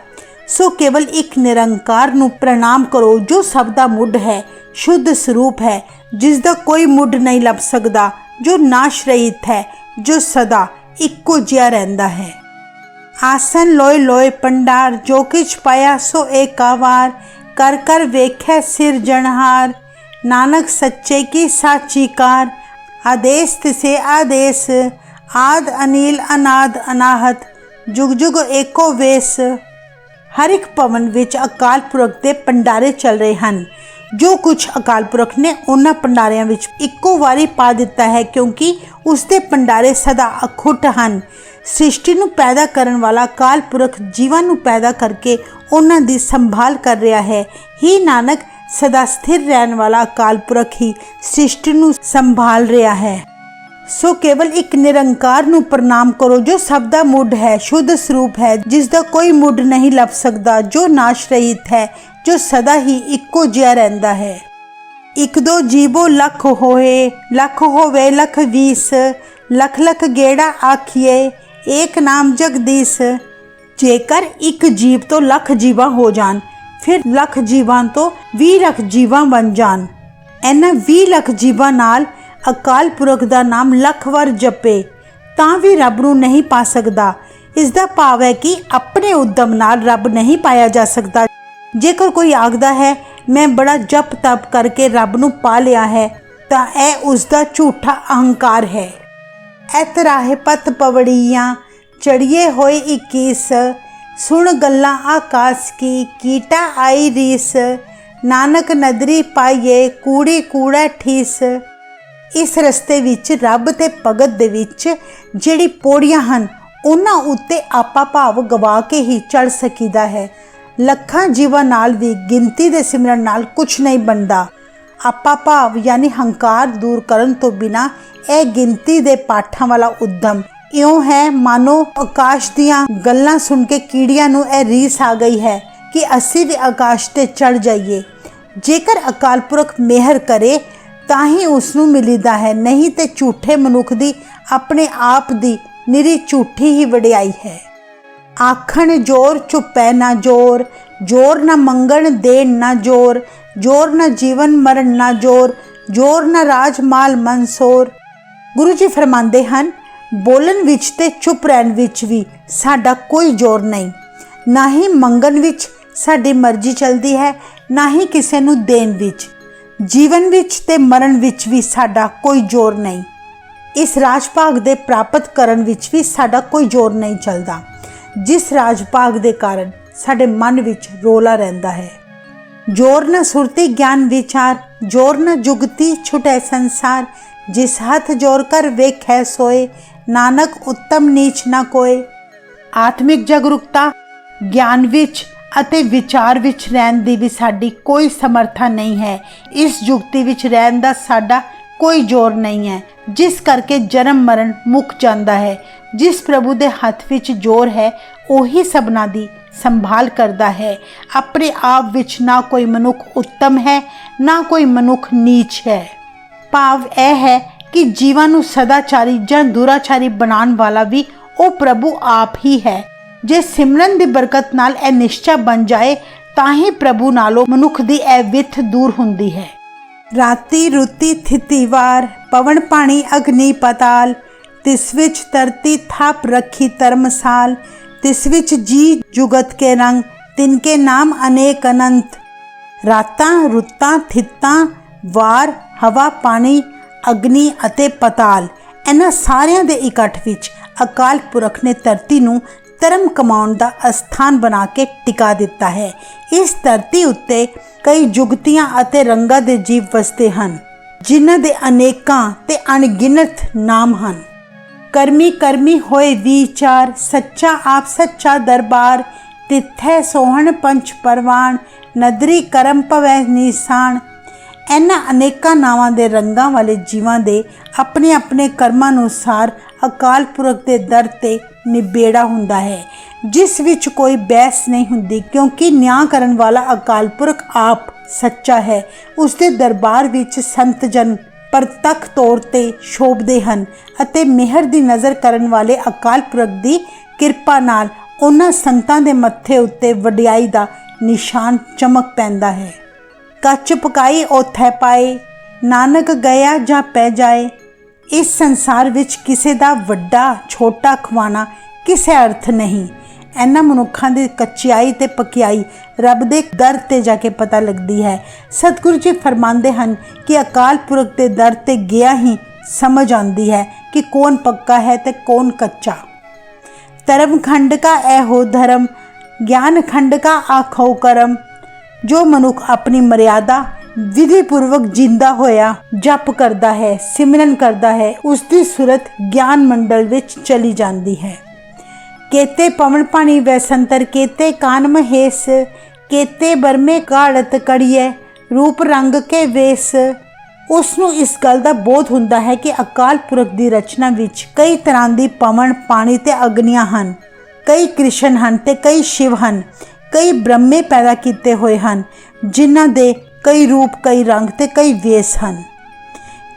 ਸੋ ਕੇਵਲ ਇੱਕ ਨਿਰੰਕਾਰ ਨੂੰ ਪ੍ਰਣਾਮ ਕਰੋ ਜੋ ਸਭ ਦਾ ਮੁੱਢ ਹੈ, ਸ਼ੁੱਧ ਸਰੂਪ ਹੈ, ਜਿਸ ਦਾ ਕੋਈ ਮੁੱਢ ਨਹੀਂ ਲੱਭ ਸਕਦਾ, ਜੋ ਨਾਸ਼ ਰਹਿਤ ਹੈ, ਜੋ ਸਦਾ ਇੱਕੋ ਜਿਹਾ ਰਹਿੰਦਾ ਹੈ। ਆਸਨ ਲੋਏ ਲੋਏ ਪੰਡਾਰ, ਜੋ ਕਿਛ ਪਾਇਆ ਸੋ ਏਕਾ ਵਾਰ। ਕਰ ਕਰ ਵੇਖੈ ਸਿਰਜਣਹਾਰ, ਨਾਨਕ ਸੱਚੇ ਕੀ ਸਾਚੀ ਕਾਰ। ਆਦੇਸ ਤਿਸੇ ਆਦੇਸ, ਆਦ ਅਨੀਲ ਅਨਾਦ ਅਨਾਹਤ, ਜੁਗ ਜੁਗ ਏਕੋ ਵੇਸ। ਹਰ ਇੱਕ ਭਵਨ ਵਿੱਚ ਅਕਾਲ ਪੁਰਖ ਦੇ ਭੰਡਾਰੇ ਚੱਲ ਰਹੇ ਹਨ। ਜੋ ਕੁਝ ਅਕਾਲ ਪੁਰਖ ਨੇ ਉਹਨਾਂ ਭੰਡਾਰਿਆਂ ਵਿੱਚ ਇੱਕੋ ਵਾਰੀ ਪਾ ਦਿੱਤਾ ਹੈ, ਕਿਉਂਕਿ ਉਸ ਦੇ ਭੰਡਾਰੇ ਸਦਾ ਅਖੁੱਟ ਹਨ। ਸ੍ਰਿਸ਼ਟੀ ਨੂੰ ਪੈਦਾ ਕਰਨ ਵਾਲਾ ਅਕਾਲ ਪੁਰਖ ਜੀਵਾਂ ਨੂੰ ਪੈਦਾ ਕਰਕੇ ਉਹਨਾਂ ਦੀ ਸੰਭਾਲ ਕਰ ਰਿਹਾ ਹੈ। ਹੀ ਨਾਨਕ, ਸਦਾ ਸਥਿਰ ਰਹਿਣ ਵਾਲਾ ਅਕਾਲ ਪੁਰਖ ਹੀ ਸ੍ਰਿਸ਼ਟੀ ਨੂੰ ਸੰਭਾਲ ਰਿਹਾ ਹੈ। ਸੋ ਕੇਵਲ ਇੱਕ ਨਿਰੰਕਾਰ ਨੂੰ ਪ੍ਰਣਾਮ ਕਰੋ ਜੋ ਸਭ ਦਾ ਮੁੱਢ ਹੈ, ਸ਼ੁੱਧ ਸਰੂਪ ਹੈ, ਜਿਸ ਦਾ ਕੋਈ ਮੁੱਢ ਨਹੀਂ ਲੱਭ ਸਕਦਾ, ਜੋ ਨਾਸ਼ ਰਹਿਤ ਹੈ, ਜੋ ਸਦਾ ਹੀ ਇੱਕੋ ਜਿਹਾ ਰਹਿੰਦਾ ਹੈ। ਇੱਕ ਦੋ ਜੀਵੋ ਲੱਖ ਹੋਏ, ਲੱਖ ਹੋਵੇ ਲੱਖ 20, ਲੱਖ ਲੱਖ ਗੇੜਾ ਆਖੀਏ, ਏਕ ਨਾਮ ਜਗਦੀਸ਼। ਜੇਕਰ ਇੱਕ ਜੀਵ ਤੋਂ ਲੱਖ ਜੀਵਾਂ ਹੋ ਜਾਣ, ਫਿਰ ਲੱਖ ਜੀਵਾਂ ਤੋਂ 20 ਲੱਖ ਜੀਵਾਂ ਬਣ ਜਾਣ। ਇਹਨਾਂ 20 ਲੱਖ ਜੀਵਾਂ ਨਾਲ ਅਕਾਲ ਪੁਰਖ ਦਾ ਨਾਮ ਲੱਖ ਵਾਰ ਜਪੇ ਤਾਂ ਵੀ ਰੱਬ ਨੂੰ ਨਹੀਂ ਪਾ ਸਕਦਾ। ਇਸ ਦਾ ਭਾਵ ਹੈ ਕਿ ਆਪਣੇ ਉਦਮ ਨਾਲ ਰੱਬ ਨਹੀਂ ਪਾਇਆ ਜਾ ਸਕਦਾ। ਜੇਕਰ ਕੋਈ ਆਖਦਾ ਹੈ ਮੈਂ ਬੜਾ ਜਪ ਤਪ ਕਰਕੇ ਰੱਬ ਨੂੰ ਪਾ ਲਿਆ ਹੈ, ਤਾਂ ਇਹ ਉਸ ਦਾ ਝੂਠਾ ਅਹੰਕਾਰ ਹੈ। ਐਤਰਾਹੇ ਪਤ ਪਵੜੀਆਂ ਚੜੀਏ ਹੋਏ 21, ਸੁਣ ਗੱਲਾਂ ਆਕਾਸ਼ ਕੀ ਕੀਟਾ ਆਈ ਰੀਸ। ਨਾਨਕ ਨਦਰੀ ਪਾਈਏ ਕੂੜੀ ਕੂੜਾ ਠੀਸ। ਇਸ ਰਸਤੇ ਵਿੱਚ ਰੱਬ ਤੇ ਭਗਤ ਦੇ ਵਿੱਚ ਜਿਹੜੀ ਪੌੜੀਆਂ ਹਨ, ਉਹਨਾਂ ਉੱਤੇ ਆਪਾ ਭਾਵ ਗਵਾ ਕੇ ਹੀ ਚੜ ਸਕੀਦਾ ਹੈ। ਲੱਖਾਂ ਜੀਵਾਂ ਨਾਲ ਵੀ ਗਿਣਤੀ ਦੇ ਸਿਮਰਨ ਨਾਲ ਕੁਛ ਨਹੀਂ ਬਣਦਾ। ਆਪਾ ਭਾਵ ਯਾਨੀ ਹੰਕਾਰ ਦੂਰ ਕਰਨ ਤੋਂ ਬਿਨਾਂ ਇਹ ਗਿਣਤੀ ਦੇ ਪਾਠਾਂ ਵਾਲਾ ਉਦਮ ਇਉਂ ਹੈ ਮਾਨੋ ਆਕਾਸ਼ ਦੀਆਂ ਗੱਲਾਂ ਸੁਣ ਕੇ ਕੀੜੀਆਂ ਨੂੰ ਇਹ ਰੀਸ ਆ ਗਈ ਹੈ ਕਿ ਅਸੀਂ ਵੀ ਆਕਾਸ਼ ਤੇ ਚੜ ਜਾਈਏ। ਜੇਕਰ ਅਕਾਲ ਪੁਰਖ ਮਿਹਰ ਕਰੇ ਤਾਂ ਹੀ ਉਸ ਨੂੰ ਮਿਲੀਦਾ ਹੈ, ਨਹੀਂ ਤੇ ਝੂਠੇ ਮਨੁੱਖ ਦੀ ਆਪਣੇ ਆਪ ਦੀ ਨਿਰੀ ਝੂਠੀ ਹੀ ਵਡਿਆਈ ਹੈ। ਆਖਣ ਜੋਰ ਚੁੱਪੈ ਨਾ ਜੋਰ, ਜੋਰ ਨਾ ਮੰਗਣ ਦੇਣ ਨਾ ਜੋਰ, ਜੋਰ ਨਾ ਜੀਵਨ ਮਰਨ ਨਾ ਜੋਰ, ਜੋਰ ਨਾ ਰਾਜ ਮਾਲ ਮਨਸੋਰ। ਗੁਰੂ ਜੀ ਫਰਮਾਉਂਦੇ ਹਨ, ਬੋਲਣ ਵਿੱਚ ਤੇ ਚੁੱਪ ਰਹਿਣ ਵਿੱਚ ਵੀ ਸਾਡਾ ਕੋਈ ਜ਼ੋਰ ਨਹੀਂ। ਨਾ ਹੀ ਮੰਗਣ ਵਿੱਚ ਸਾਡੀ ਮਰਜ਼ੀ ਚੱਲਦੀ ਹੈ, ਨਾ ਹੀ ਕਿਸੇ ਨੂੰ ਦੇਣ ਵਿੱਚ। ਜੀਵਨ ਵਿੱਚ ਤੇ ਮਰਨ ਵਿੱਚ ਵੀ ਸਾਡਾ ਕੋਈ ਜ਼ੋਰ ਨਹੀਂ। ਇਸ ਰਾਜ ਭਾਗ ਦੇ ਪ੍ਰਾਪਤ ਕਰਨ ਵਿੱਚ ਵੀ ਸਾਡਾ ਕੋਈ ਜ਼ੋਰ ਨਹੀਂ ਚੱਲਦਾ, ਜਿਸ ਰਾਜ ਭਾਗ ਦੇ ਕਾਰਨ ਸਾਡੇ ਮਨ ਵਿੱਚ ਰੋਲਾ ਰਹਿੰਦਾ ਹੈ। ਜੋਰ ਨਾ ਸੁਰਤੀ ਗਿਆਨ ਵਿਚਾਰ, ਜੋਰ ਨਾ ਜੁਗਤੀ ਛੁਟੈ ਸੰਸਾਰ। ਜਿਸ ਹੱਥ ਜੋਰ ਕਰ ਵੇਖੈ ਸੋਏ, ਨਾਨਕ ਉੱਤਮ ਨੀਚ ਨਾ ਕੋਏ। ਆਤਮਿਕ ਜਾਗਰੂਕਤਾ, ਗਿਆਨ ਵਿੱਚ ਅਤੇ ਵਿਚਾਰ ਵਿੱਚ ਰਹਿਣ ਦੀ ਵੀ ਸਾਡੀ ਕੋਈ ਸਮਰੱਥਾ ਨਹੀਂ ਹੈ। ਇਸ ਜੁਗਤੀ ਵਿੱਚ ਰਹਿਣ ਦਾ ਸਾਡਾ ਕੋਈ ਜ਼ੋਰ ਨਹੀਂ ਹੈ, ਜਿਸ ਕਰਕੇ ਜਨਮ ਮਰਨ ਮੁੱਕ ਜਾਂਦਾ ਹੈ। ਜਿਸ ਪ੍ਰਭੂ ਦੇ ਹੱਥ ਵਿੱਚ ਜ਼ੋਰ ਹੈ, ਉਹੀ ਸਭਨਾਂ ਦੀ ਸੰਭਾਲ ਕਰਦਾ ਹੈ। ਆਪਣੇ ਆਪ ਵਿੱਚ ਨਾ ਕੋਈ ਮਨੁੱਖ ਉੱਤਮ ਹੈ, ਨਾ ਕੋਈ ਮਨੁੱਖ ਨੀਚ ਹੈ। ਭਾਵ ਇਹ ਹੈ ਕਿ ਜੀਵਾਂ ਨੂੰ ਸਦਾਚਾਰੀ ਜਾਂ ਦੁਰਾਚਾਰੀ ਬਣਾਉਣ ਵਾਲਾ ਵੀ ਉਹ ਪ੍ਰਭੂ ਆਪ ਹੀ ਹੈ। ਜੇ ਸਿਮਰਨ ਦੀ ਬਰਕਤ ਨਾਲ ਇਹ ਨਿਸ਼ਚਾ ਬਣ ਜਾਏ ਤਾਂ ਹੀ ਪ੍ਰਭੂ ਨਾਲੋਂ ਮਨੁੱਖ ਦੀ ਇਹ ਵਿੱਥ ਦੂਰ ਹੁੰਦੀ ਹੈ। ਰਾਤੀ ਰੁੱਤੀ ਥਿਤੀ ਵਾਰ, ਪਵਨ ਪਾਣੀ ਅਗਨੀ ਪਤਾਲ, ਤਿਸ ਵਿੱਚ ਧਰਤੀ ਥਾਪ ਰੱਖੀ ਧਰਮਸਾਲ, ਤਿਸ ਵਿੱਚ ਜੀ ਜੁਗਤ ਕੇ ਰੰਗ, ਤਿਨਕੇ ਨਾਮ ਅਨੇਕ ਅਨੰਤ। ਰਾਤਾਂ ਰੁੱਤਾਂ ਥਿੱਤਾਂ ਵਾਰ, ਹਵਾ ਪਾਣੀ ਅਗਨੀ ਅਤੇ ਪਤਾਲ, ਇਹਨਾਂ ਸਾਰਿਆਂ ਦੇ ਇਕੱਠ ਵਿੱਚ ਅਕਾਲ ਪੁਰਖ ਨੇ ਧਰਤੀ ਨੂੰ ਧਰਮ ਕਮਾਉਣ ਦਾ ਅਸਥਾਨ ਬਣਾ ਕੇ ਟਿਕਾ ਦਿੱਤਾ ਹੈ। ਇਸ ਧਰਤੀ ਉੱਤੇ ਕਈ ਜੁਗਤੀਆਂ ਅਤੇ ਰੰਗਾਂ ਦੇ ਜੀਵ ਵਸਦੇ ਹਨ, ਜਿਨ੍ਹਾਂ ਦੇ ਅਨੇਕਾਂ ਤੇ ਅਣਗਿਣਤ ਨਾਮ ਹਨ। ਕਰਮੀ ਕਰਮੀ ਹੋਏ ਵਿਚਾਰ, ਸੱਚਾ ਆਪ ਸੱਚਾ ਦਰਬਾਰ, ਤਿੱਥੈ ਸੋਹਣ ਪੰਚ ਪਰਵਾਨ, ਨਦਰੀ ਕਰਮ ਭਵੈ ਨਿਸ਼ਾਨ। ਇਹਨਾਂ ਅਨੇਕਾਂ ਨਾਵਾਂ ਦੇ ਰੰਗਾਂ ਵਾਲੇ ਜੀਵਾਂ ਦੇ ਆਪਣੇ ਆਪਣੇ ਕਰਮਾਂ ਅਨੁਸਾਰ ਅਕਾਲ ਪੁਰਖ ਦੇ ਦਰ ਤੇ ਨਿਬੇੜਾ ਹੁੰਦਾ ਹੈ, ਜਿਸ ਵਿੱਚ ਕੋਈ ਬਹਿਸ ਨਹੀਂ ਹੁੰਦੀ, ਕਿਉਂਕਿ ਨਿਆਂ ਕਰਨ ਵਾਲਾ ਅਕਾਲ ਪੁਰਖ ਆਪ ਸੱਚਾ ਹੈ। ਉਸ ਦੇ ਦਰਬਾਰ ਵਿੱਚ ਸੰਤ ਜਨ ਪ੍ਰਤੱਖ ਤੌਰ ਤੇ ਸ਼ੋਭਦੇ ਹਨ ਅਤੇ ਮਿਹਰ ਦੀ ਨਜ਼ਰ ਕਰਨ ਵਾਲੇ ਅਕਾਲ ਪੁਰਖ ਦੀ ਕਿਰਪਾ ਨਾਲ ਉਹਨਾਂ ਸੰਤਾਂ ਦੇ ਮੱਥੇ ਉੱਤੇ ਵਡਿਆਈ ਦਾ ਨਿਸ਼ਾਨ ਚਮਕ ਪੈਂਦਾ ਹੈ। ਕੱਚ ਪਕਾਈ ਓਥੈ ਪਾਏ, ਨਾਨਕ ਗਿਆ ਜਾਂ ਪੈ ਜਾਏ। ਇਸ ਸੰਸਾਰ ਵਿੱਚ ਕਿਸੇ ਦਾ ਵੱਡਾ ਛੋਟਾ ਖਵਾਣਾ ਕਿਸੇ ਅਰਥ ਨਹੀਂ। ਇਹਨਾਂ ਮਨੁੱਖਾਂ ਦੀ ਕੱਚਿਆਈ ਤੇ ਪਕਿਆਈ ਰੱਬ ਦੇ ਦਰ ਤੇ ਜਾ ਕੇ ਪਤਾ ਲੱਗਦੀ ਹੈ। ਸਤਿਗੁਰੂ ਜੀ ਫਰਮਾਉਂਦੇ ਹਨ ਕਿ ਅਕਾਲ ਪੁਰਖ ਦੇ ਦਰ ਤੇ ਗਿਆ ਹੀ ਸਮਝ ਆਉਂਦੀ ਹੈ ਕਿ ਕੌਣ ਪੱਕਾ ਹੈ ਤੇ ਕੌਣ ਕੱਚਾ। ਧਰਮ ਖੰਡ ਕਾ ਇਹੋ ਧਰਮ, ਗਿਆਨ ਖੰਡ ਕਾ ਆਖੋ ਕਰਮ। ਜੋ ਮਨੁੱਖ ਆਪਣੀ ਮਰਿਆਦਾ ਵਿਧੀ ਪੂਰਵਕ ਜਿੰਦਾ ਹੋਇਆ ਜਪ ਕਰਦਾ ਹੈ, ਸਿਮਰਨ ਕਰਦਾ ਹੈ, ਉਸ ਦੀ ਸੂਰਤ ਗਿਆਨ ਮੰਡਲ ਵਿੱਚ ਚਲੀ ਜਾਂਦੀ ਹੈ। केते पवन पानी वैसंतर, केते कान महेश, केते बरमे काड़त कड़िए, रूप रंग के वेश। ਉਸ ਨੂੰ ਇਸ ਗੱਲ ਦਾ ਬੋਧ ਹੁੰਦਾ ਹੈ ਕਿ ਅਕਾਲ ਪੁਰਖ ਦੀ ਰਚਨਾ ਵਿੱਚ ਕਈ ਤਰ੍ਹਾਂ ਦੀ ਪਵਨ ਪਾਣੀ ਤੇ ਅਗਨੀਆਂ ਹਨ, ਕਈ ਕ੍ਰਿਸ਼ਨ ਹਨ ਤੇ ਕਈ ਸ਼ਿਵ ਹਨ, ਕਈ ਬ੍ਰਹਮੇ ਪੈਦਾ ਕੀਤੇ ਹੋਏ ਹਨ, ਜਿਨ੍ਹਾਂ ਦੇ ਕਈ ਰੂਪ, ਕਈ ਰੰਗ ਤੇ ਕਈ ਵੇਸ ਹਨ।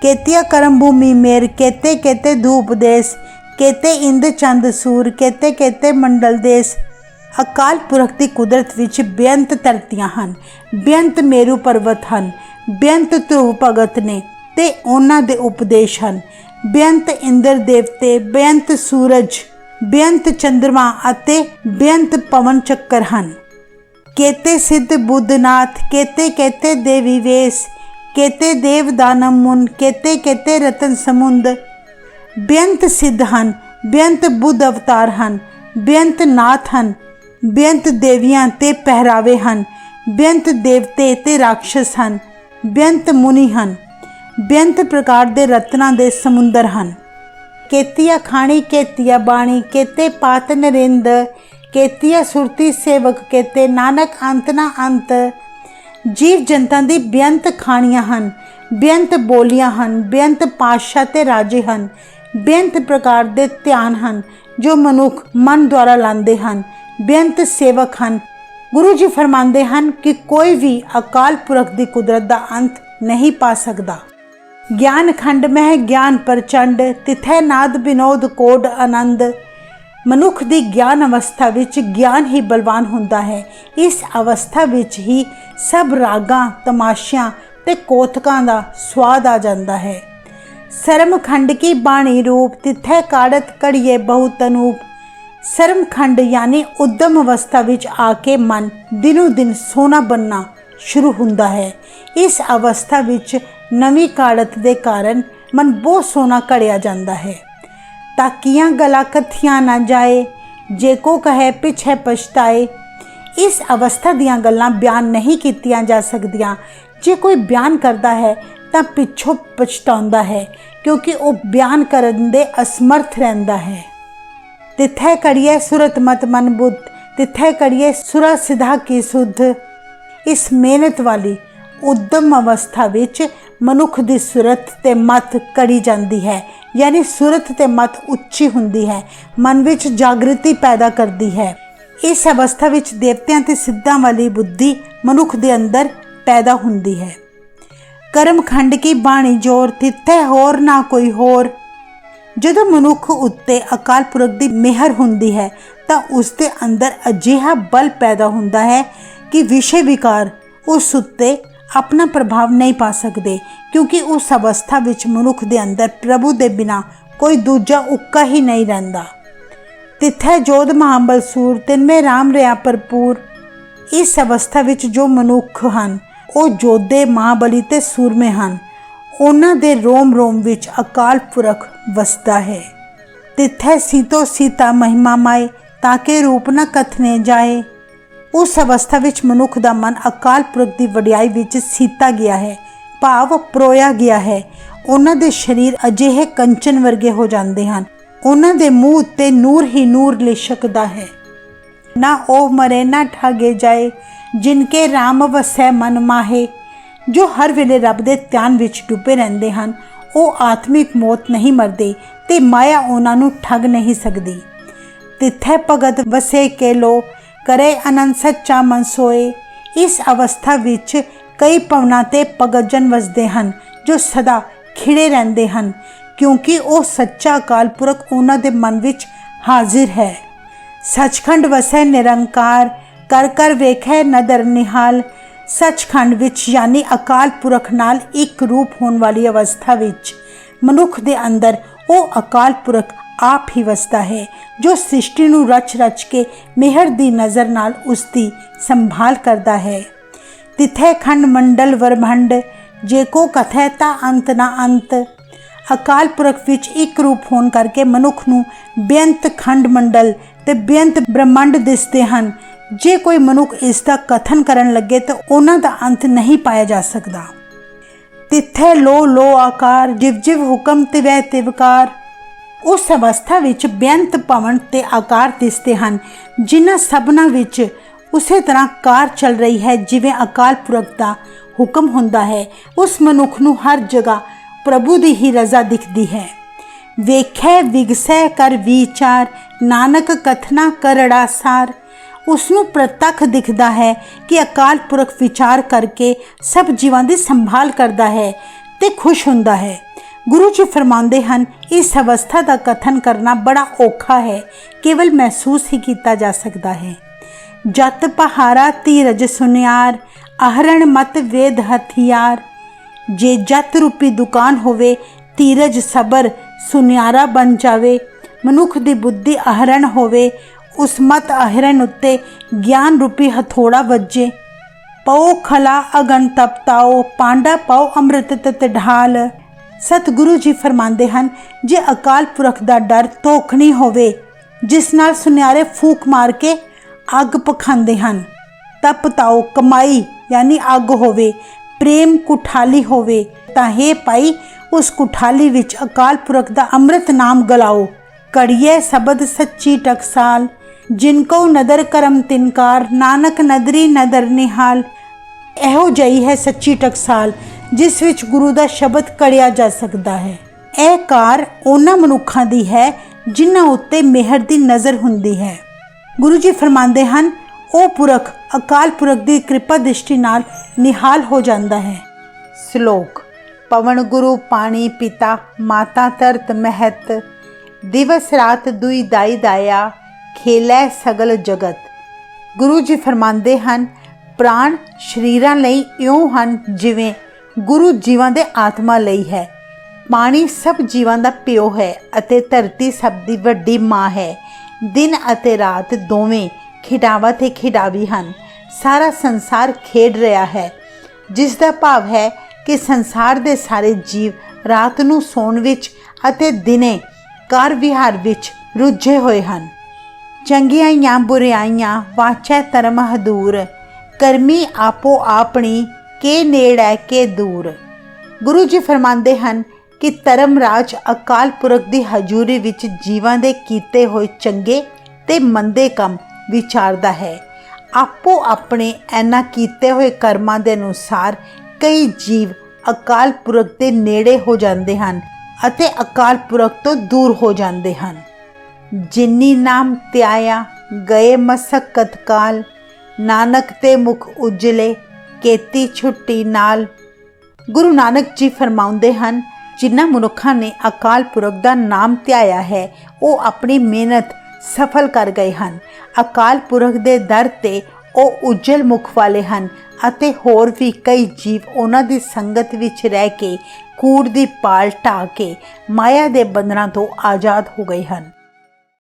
केतिया करम भूमि मेर, केते केते धूप देश, केते इंद चंद सूर, केते केते मंडल देश। अकाल पुरख की कुदरत विच बेअंत धरतियां हन, बेअंत मेरू पर्वत हन, बेअंत ध्रुव भगत ने ते उन्हां दे उपदेश हन, बेअंत इंद्र देवते, बेअंत सूरज, बेअंत चंद्रमा अते बेअंत पवन चक्कर हन। केते सिद्ध बुद्धनाथ, केते केते देवी वेश, केते देव दानव मुन, केते केते रतन समुंद। बेअंत सिद्ध हन, बेअंत बुद्ध अवतार हन, बेअंत नाथ हन, बेअंत देवियां ते पहरावे हन, बेअंत देवते ते राक्षस हन, बेअंत मुनि हन, बेअंत प्रकार दे रत्नां दे समुंदर हन। केतिया खाणी केतिया बाणी, केते पात नरिंद, केतिया सुरती सेवक, केते नानक अंत ना अंत। जीव जंतां दी बेअंत खाणियां हन, बेअंत बोलियां हन, बेअंत पातशाह ते राजे हन, बेअंत प्रकार दे ध्यान हन जो मनुख मन द्वारा लांदे हन, बेअंत सेवक हन। गुरु जी फरमाते हैं कि कोई भी अकाल पुरख की कुदरत का अंत नहीं पा सकता। ज्ञान खंड में है ज्ञान प्रचंड, तिथै नाद विनोद कोड आनंद। मनुख की ज्ञान अवस्था विच ज्ञान ही बलवान होंदा है। इस अवस्था विच ही सब रागां तमाशियां ते कोथकां दा स्वाद आ जाता है। सरम खंड की बाणी रूप, तिथै काड़त कड़िए बहुत अनूप। सरम खंड यानी उद्यम अवस्था विच आके मन दिनों दिन सोना बनना शुरू हुंदा है। इस अवस्था विच नवी काड़त दे कारण मन बहुत सोना कड़िया जाता है। ताकियां गला कथियां ना जाए, जे को कहे पिछे पछताए। इस अवस्था दियां गल्लां बयान नहीं कीतियां जा सकदियां। जे कोई बयान करता है तो पिछों पछताउंदा है, क्योंकि वो बयान करन दे असमर्थ रहिंदा है। तिथै कड़िए सुरत मत मन बुद्ध, तिथै कड़िए सुरा सिधा की सुध। इस मेहनत वाली उद्यम अवस्था विच मनुख की सुरत ते मत कड़ी जाती है, यानी सुरत ते मत उच्ची हुंदी है, मन विच जागृति पैदा करती है। इस अवस्था विच देवतियां ते सिद्धां वाली बुद्धि मनुख दे अंदर पैदा हुंदी है। कर्म खंड की बाणी जोर, तिथै होर ना कोई होर। जदों मनुख उत्ते अकाल पुरख की मेहर हुंदी है तो उसके अंदर अजिहा बल पैदा हुंदा है कि विषय विकार उस उत्ते अपना प्रभाव नहीं पा सकते, क्योंकि उस अवस्था विच मनुख दे अंदर प्रभु दे बिना कोई दूजा उक्का ही नहीं रहिंदा। तिथै जोध महाबल सूर तिनमें राम रहा भरपूर। इस अवस्था विच जो मनुख हन वो जोधे महाबली ते सूरमे हन। उन्हां दे रोम रोम विच अकाल पुरख वसदा है। तिथै सीतो सीता महिमा माए, ताके रूप न कथने जाए। उस अवस्था विच मनुख दा मन अकाल पुरख दी वडियाई विच सीता गया है, भाव परोया गया है। उन्हां दे शरीर अजिहे कंचन वर्गे हो जाते हैं। उन्हां दे मूँह उत्ते नूर ही नूर लिशकदा है। ना ओ मरे ना ठागे जाए, जिनके राम वसै मन माहे। जो हर वेले रब दे ध्यान विच डुबे रहंदे हन, ਉਹ आत्मिक मौत नहीं मरदे ते माया उन्हां नूं ठग नहीं सकदी। तिथै भगत वसे के लो, करे आनंद सच्चा मन सोए। इस अवस्था विच कई भवनां ते भगतजन वसदे हन जो सदा खिड़े रहंदे हन, क्योंकि वो सच्चा अकाल पुरख उन्हां दे मन विच हाजिर है। सचखंड वसै निरंकार, कर कर वेखै नदर निहाल। सचखंड विच यानी अकाल पुरख नाल एक रूप होने वाली अवस्था विच मनुख दे अंदर वो अकाल पुरख आप ही वसदा है, जो सृष्टि नूं रच रच के मेहर दी नज़र नाल उसकी संभाल करदा है। तिथै खंड मंडल वरभंड, जे को कथै ता अंत ना अंत। अकाल पुरख विच एक रूप होने करके मनुख नूं बेअंत खंड मंडल ते बेअंत ब्रह्मंड दिसदे हन। जे कोई मनुख इसका कथन करन लगे तो उन्हां दा अंत नहीं पाया जा सकता। तिथै लो लो आकार, जिव जिव हुक्म तिवै तिवकार। उस अवस्था विच बेअंत भवन ते आकार दिसते हैं, जिन्हां सबना विच उसे तरह कार चल रही है जिवें अकाल पुरख दा हुक्म हुंदा है। उस मनुख नूं हर जगह प्रभु दी ही रजा दिखती है। वेखै विगसै कर विचार, नानक कथना करड़ा सार। उसनूं प्रतख दिखता है कि अकाल पुरख विचार करके सब जीवां दी संभाल करता है ते खुश हुंदा है। गुरु जी फरमाते हैं, इस अवस्था का कथन करना बड़ा औखा है, केवल महसूस ही किया जा सकता है। जत पहारा धीरज सुनियार, आहरण मत वेद हथियार। जे जत रूपी दुकान होवे, धीरज सबर सुनियारा बन जावे। मनुख दी बुद्धि आहरण होवे, उस मत आहरण उत्ते ज्ञान रूपी हथौड़ा वजे। पौ खला अगन तपताओ, पांडा पाओ अमृत तत ढाल। सतगुरु जी फरमाते हैं, जे अकाल पुरख दा डर तोखनी होवे, जिस नाल सुनियारे फूक मार के अग पखांदे हन। तपताओ कमाई यानी अग होवे, प्रेम कुठाली होवे, तां हे पाई उस कुठाली विच अकाल पुरख दा अमृत नाम गलाओ। कड़िए शबद सच्ची टकसाल, जिनको नदर करम तिनकार, नानक नदरी नदर निहाल। एहो जई है सच्ची टकसाल जिस विच गुरु दा शब्द कड़िया जा सकता है। यह कार उन्हां मनुखां दी है जिन्हां उत्ते मेहर दी नज़र हुंदी है। गुरु जी फरमाते हैं, ओ पुरख अकाल पुरख दी कृपा दृष्टि नाल निहाल हो जाता है। श्लोक। पवन गुरु पानी पिता, माता तरत महत। दिवस रात दुई दाई दाया, खेलै सगल जगत। गुरु जी फरमाते हैं, प्राण शरीरां लई इउं हन जिवें गुरु जीवां दे आत्मा लई है। पानी सब जीवां दा प्यो है अते धरती सब दी वड्डी माँ है। दिन अते रात दोवें खिडावा ते खिडावी हन। सारा संसार खेड रहा है, जिस दा भाव है कि संसार दे सारे जीव रात नूं सौण विच अते दिने कार विहार विच रुझे होए हन। चंगियाइयां बुरियाइयां वाचै धर्म हदूर, करमी आपो आपनी के नेड़ै के दूर। गुरु जी फरमाते हैं कि धर्मराज अकाल पुरख की हजूरी विच जीवां दे कीते होए चंगे ते मंदे काम विचारदा है। आपो अपने इन्हां कीते होए कर्मां दे अनुसार कई जीव अकाल पुरख दे नेड़े हो जाते हैं अते अकाल पुरख तो दूर हो जाते हैं। जिन्नी नाम त्याया गए मसक्कत काल, नानक ते मुख उजले केती छुट्टी नाल। गुरु नानक जी फरमाउंदे हैं, जिन्हां मनुखां ने अकाल पुरख दा नाम ध्याया है वो अपनी मेहनत सफल कर गए हैं। अकाल पुरख दे दर ते ਉਹ ਉਜਲ ਮੁਖ ਵਾਲੇ ਹਨ ਅਤੇ ਹੋਰ ਵੀ ਕਈ ਜੀਵ ਉਹਨਾਂ ਦੀ ਸੰਗਤ ਵਿੱਚ ਰਹਿ ਕੇ ਕੂੜ ਦੀ ਪਾਲ ਢਾਹ ਕੇ ਮਾਇਆ ਦੇ ਬੰਧਨਾਂ ਤੋਂ ਆਜ਼ਾਦ ਹੋ ਗਏ ਹਨ।